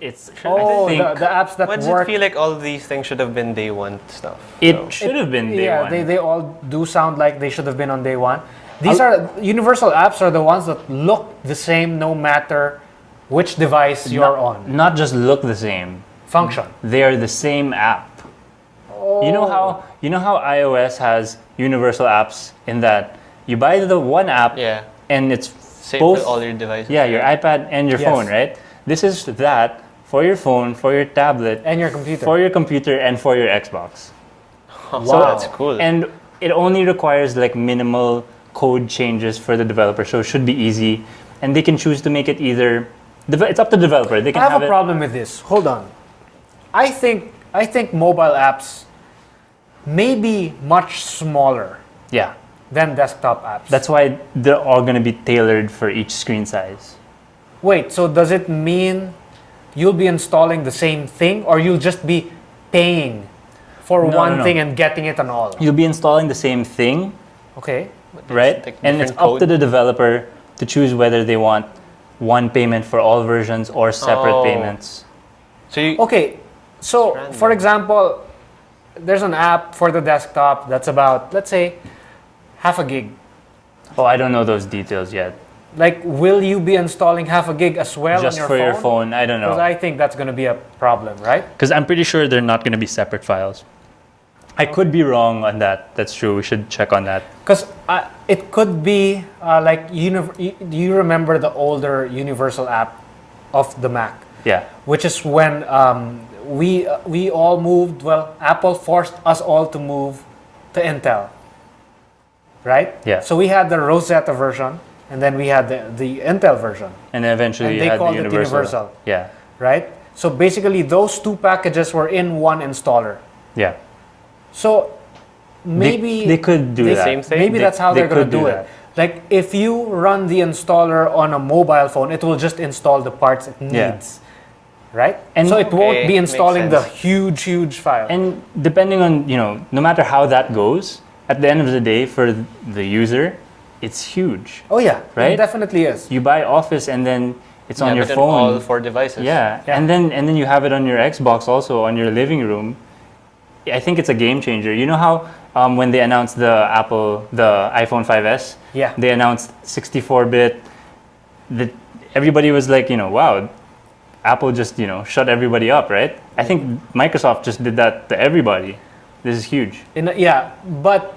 It's Oh, I think the apps that Why does work. it feel like all of these things should have been day one stuff? it So- should have been day Yeah, one. they all do sound like they should have been on day one. These are universal apps are the ones that look the same no matter which device you're on. Not just look the same. Function. They are the same app. You know how iOS has universal apps in that you buy the one app Yeah. and it's Same both for all your devices. yeah, your iPad and your Yes. phone, right? This is that for your phone, for your tablet, And your computer. for your computer and for your Xbox. Wow, that's cool. And it only requires like minimal code changes for the developer, so it should be easy. And they can choose to make it either. It's up to the developer. They I can have have a it. problem with this. Hold on. I think mobile apps maybe much smaller Yeah. than desktop apps. That's why they're all going to be tailored for each screen size. Wait, so does it mean you'll be installing the same thing, or you'll just be paying for one thing and getting it on all? You'll be installing the same thing, Okay. right? like And it's different up to code. the developer to choose whether they want one payment for all versions or separate Oh. payments. So you, Okay, so random. for example, there's an app for the desktop that's about, let's say, half a gig. Oh, I don't know those details yet. Like, will you be installing half a gig as well Just on your for phone? your phone, I don't Because know. I think that's going to be a problem, right? Because I'm pretty sure they're not going to be separate files. I could be wrong on that. That's true. We should check on that. Because it could be like, do you remember the older Universal app of the Mac? Yeah. Which is when we all moved, well, Apple forced us all to move to Intel, right? Yeah. So we had the Rosetta version, and then we had the Intel version, And then eventually and you they had called the it universal. Universal, Yeah. right? So basically, those two packages were in one installer. Yeah. So maybe they could do they- that. Same thing? Maybe that's how they they're going could to do do it. that. Like, if you run the installer on a mobile phone, it will just install the parts it Yeah. needs, right? And- so it won't Okay, be makes installing the sense. huge file. And depending on, no matter how that goes, at the end of the day, for the user, it's huge. Oh yeah, Right? it definitely is. You buy Office and then it's on your but then phone. all four devices. Yeah. Yeah. And then you have it on your Xbox also, on your living room. I think it's a game changer. You know how when they announced the iPhone 5S, Yeah. they announced 64-bit, that everybody was like, wow, Apple just, shut everybody up, right? I think Microsoft just did that to everybody. This is huge. Yeah, but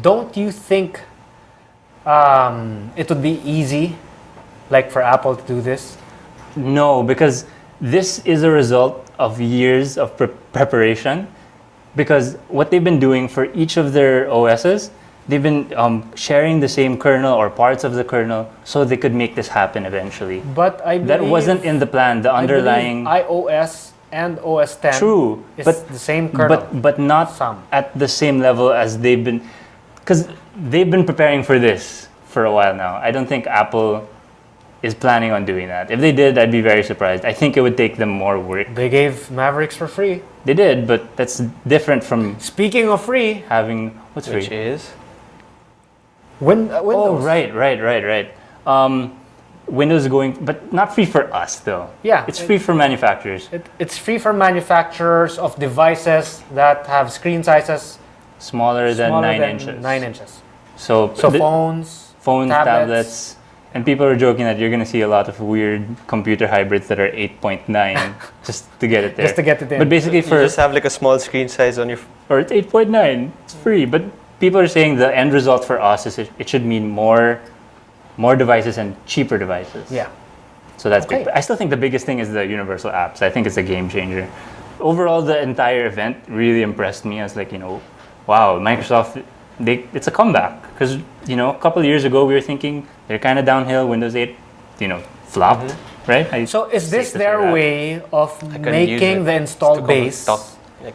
don't you think it would be easy, like, for Apple to do this? No, because this is a result of years of preparation. Because what they've been doing for each of their OSs, they've been sharing the same kernel or parts of the kernel so they could make this happen eventually. But I believe That wasn't in the plan. The I believe underlying iOS and OS 10 true, is but the same kernel. but not Some. at the same level as they've been, because they've been preparing for this for a while now. I don't think Apple is planning on doing that. If they did, I'd be very surprised. I think it would take them more work. They gave Mavericks for free. They did, but that's different from Speaking of free, having what's Which free. is Windows. Oh, right. Windows is going, but not free for us though. Yeah, it's free for manufacturers. It's free for manufacturers of devices that have screen sizes Smaller than smaller 9 than inches. 9 inches. So the Phones, tablets, and people are joking that you're going to see a lot of weird computer hybrids that are 8.9 just to get it there. Just to get it in. But basically you for just have like a small screen size on your. or it's 8.9, it's free. But people are saying the end result for us is it should mean more devices and cheaper devices. Yeah. So that's Okay. big. But I still think the biggest thing is the universal apps. I think it's a game changer. Overall, the entire event really impressed me. I was like, wow, Microsoft, it's a comeback. Because, a couple of years ago, we were thinking they're kind of downhill. Windows 8, flopped, right? So is this hate to say their that. way of couldn't use making it. the install It's base like,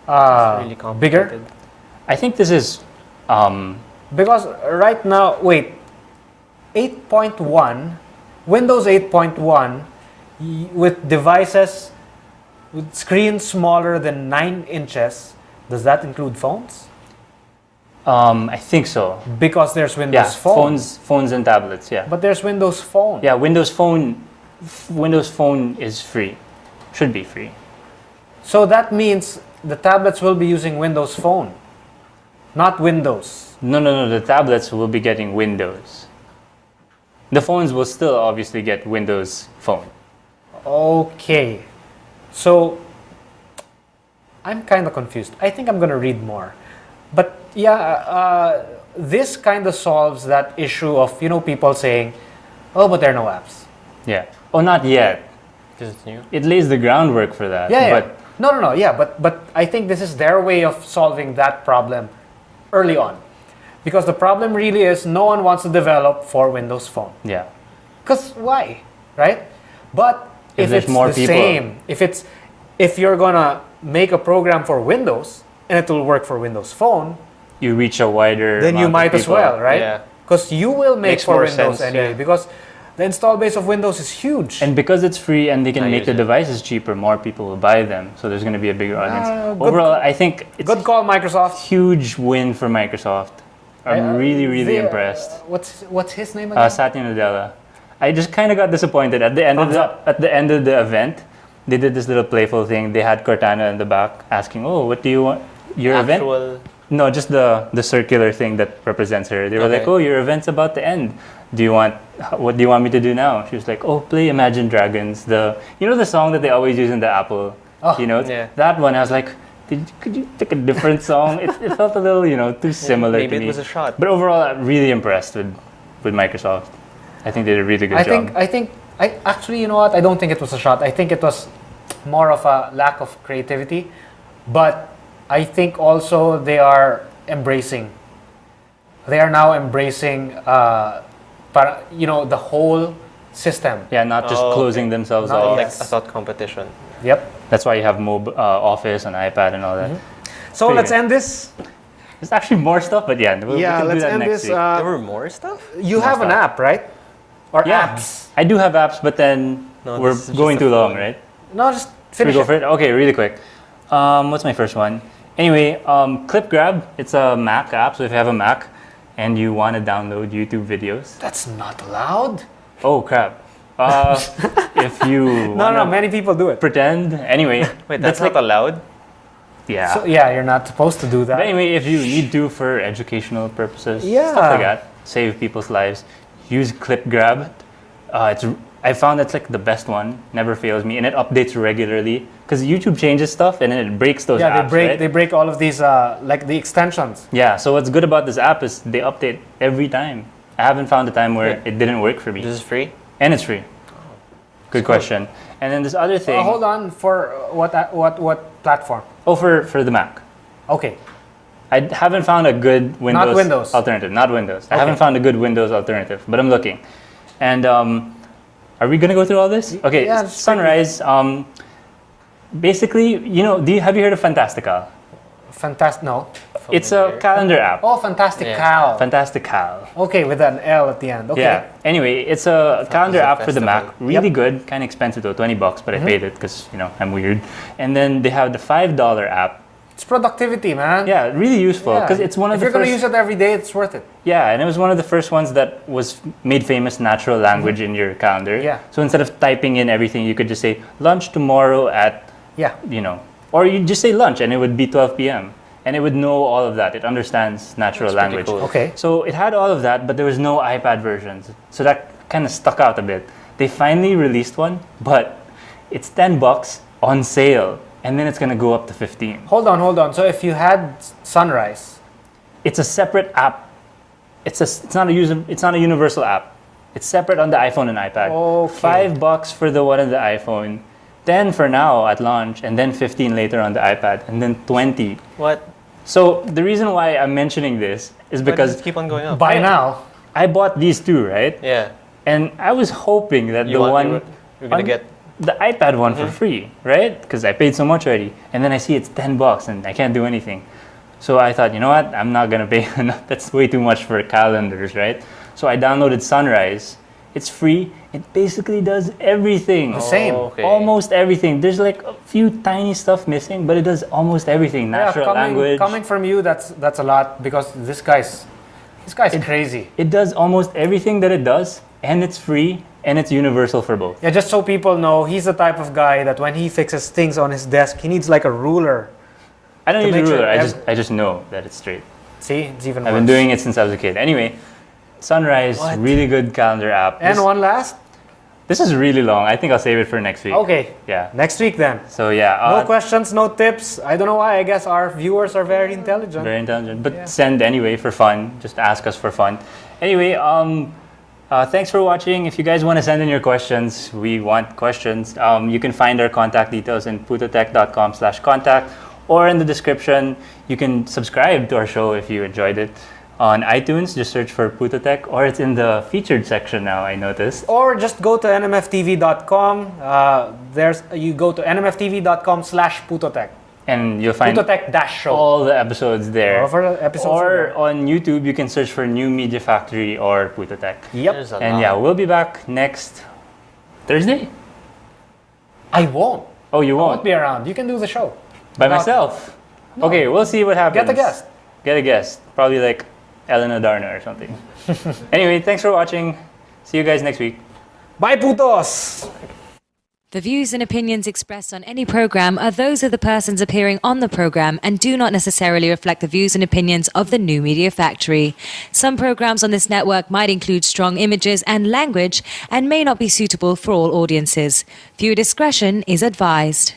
it's really bigger? complicated. I think this is, Because right now, wait, 8.1, Windows 8.1 with devices with screens smaller than 9 inches, does that include phones? I think so. Because there's Yeah, Windows Phone. phones and tablets, yeah. But there's Windows Phone. Yeah, Windows Phone is free. Should be free. So that means the tablets will be using Windows Phone, not Windows. No, the tablets will be getting Windows. The phones will still obviously get Windows Phone. Okay. So I'm kind of confused. I think I'm going to read more. But yeah, this kind of solves that issue of, people saying, oh, but there are no apps. Yeah. Oh, not yet. Because it's new. It lays the groundwork for that. Yeah, But No. Yeah, but I think this is their way of solving that problem early on. Because the problem really is no one wants to develop for Windows Phone. yeah. Because why? Right? But If if there's it's more the people. same, if it's if you're gonna make a program for Windows and it will work for Windows Phone, You reach a wider. then you amount of might as people. well, right? Yeah. Because you will make Makes for more Windows sense, anyway. yeah. Because the install base of Windows is huge. And because it's free and they can I make use the it. devices cheaper, more people will buy them. So there's going to be a bigger audience. Good- Overall, I think it's Good call, Microsoft. a huge win for Microsoft. I'm really impressed. What's his name again? Satya Nadella. I just kind of got disappointed at the end Thumbs up. at the end of the event. They did this little playful thing. They had Cortana in the back asking, "Oh, what do you want? Your event?" Actual. No, just the circular thing that represents her. They were Okay. like, "Oh, your event's about to end. What do you want me to do now?" She was like, "Oh, play Imagine Dragons." The song that they always use in the Apple keynote. Yeah. That one. I was like, could you pick a different song? It felt a little too similar Maybe to me. it was a shot. But overall, I'm really impressed with Microsoft. I think they did a really good job. I actually, you know what? I don't think it was a shot. I think it was more of a lack of creativity, but I think also they are now embracing, the whole system. Yeah, not just Oh, closing okay. themselves Not off. yet. Like a thought competition. Yep. That's why you have Office and iPad and all that. So Pretty let's good. end this. There's actually more stuff, but yeah, we can do let's that end next this. week. There were more stuff? You more have an stuff. app, right? Or Yeah, apps? I do have apps, but then No, we're this is going just a too long, phone. right? No, just Should we finish go it. for it? Okay, really quick. What's my first one? Anyway, Clip Grab. It's a Mac app, so if you have a Mac and you want to download YouTube videos. That's not allowed. Oh crap! If you No, wanna many people do it. pretend. Anyway, Wait, that's not allowed? yeah. So yeah, you're not supposed to do that. But anyway, if you need to for educational purposes, Yeah. stuff like that, save people's lives, use Clip Grab. I found it's like the best one, never fails me, and it updates regularly because YouTube changes stuff and then it breaks those Yeah, apps, right? they break all of these like the extensions. Yeah, so what's good about this app is they update every time. I haven't found a time where it didn't work for me, This is free? and it's free. Good question. And then this other thing. Hold on, for what platform? Oh, for the Mac. Okay. I haven't found a good Windows, Windows. alternative. Not Windows. I Okay. haven't found a good Windows alternative, but I'm looking. And are we gonna go through all this? Okay, Yeah, just Sunrise. Basically, have you heard of Fantastical? Fantastic. No. It's a calendar app. Oh, Fantastic Yeah. Cal. Fantastical. Okay, with an L at the end. Okay. Yeah. Anyway, it's a calendar a app for the Mac. festival. Really good. Kind of expensive though, $20, but I paid it because I'm weird. And then they have the $5 app. It's productivity, man. Yeah, really useful because it's one of if the you're gonna first. use it every day, it's worth it. Yeah, and it was one of the first ones that was made famous natural language in your calendar. Yeah. So instead of typing in everything, you could just say lunch tomorrow at, Yeah. or you just say lunch and it would be 12 p.m. And it would know all of that. It understands natural That's pretty language. cool. Okay. So it had all of that, but there was no iPad versions. So that kind of stuck out a bit. They finally released one, but it's $10 on sale. And then it's going to go up to 15. Hold on. So if you had Sunrise, It's a separate app. It's not a universal app. It's separate on the iPhone and iPad. Okay. $5 for the one on the iPhone, 10 for now at launch, and then 15 later on the iPad, and then 20. What? So the reason why I'm mentioning this is Why does because it keep on going up? by now, I bought these two, right? Yeah. And I was hoping that You're gonna on get the iPad one for free, right? Because I paid so much already. And then I see it's $10 and I can't do anything. So I thought, you know what? I'm not gonna pay enough. That's way too much for calendars, right? So I downloaded Sunrise. It's free. It basically does everything. The same. Okay. Almost everything. There's like a few tiny stuff missing, but it does almost everything. Natural language. coming from you, that's a lot because this guy's crazy. It does almost everything that it does, and it's free, and it's universal for both. Yeah, just so people know, he's the type of guy that when he fixes things on his desk, he needs like a ruler. I don't To use a make sure ruler. I just know that it's straight. See, it's even I've worse. been doing it since I was a kid. Anyway, Sunrise, What? really good calendar app. And one last. This is really long. I think I'll save it for next week. Okay, Yeah. next week then. So yeah. No questions, no tips. I don't know why. I guess our viewers are very intelligent. Very intelligent. But Yeah. send anyway for fun. Just ask us for fun. Anyway, thanks for watching. If you guys want to send in your questions, we want questions. You can find our contact details in putotech.com/contact or in the description. You can subscribe to our show if you enjoyed it. On iTunes, just search for PutoTech, or it's in the featured section now, I noticed. Or just go to nmftv.com. You go to nmftv.com/PutoTech. And you'll find PutoTech-show. all the episodes there. All of our episodes or on YouTube, you can search for New Media Factory or PutoTech. Yep. And yeah, we'll be back next Thursday. I won't. Oh, you I won't? won't be around. You can do the show. By myself? No. Okay, we'll see what happens. Get a guest. Get a guest. Probably like Ellen Adarna or something. Anyway, thanks for watching. See you guys next week. Bye, putos! The views and opinions expressed on any program are those of the persons appearing on the program and do not necessarily reflect the views and opinions of the New Media Factory. Some programs on this network might include strong images and language and may not be suitable for all audiences. Viewer discretion is advised.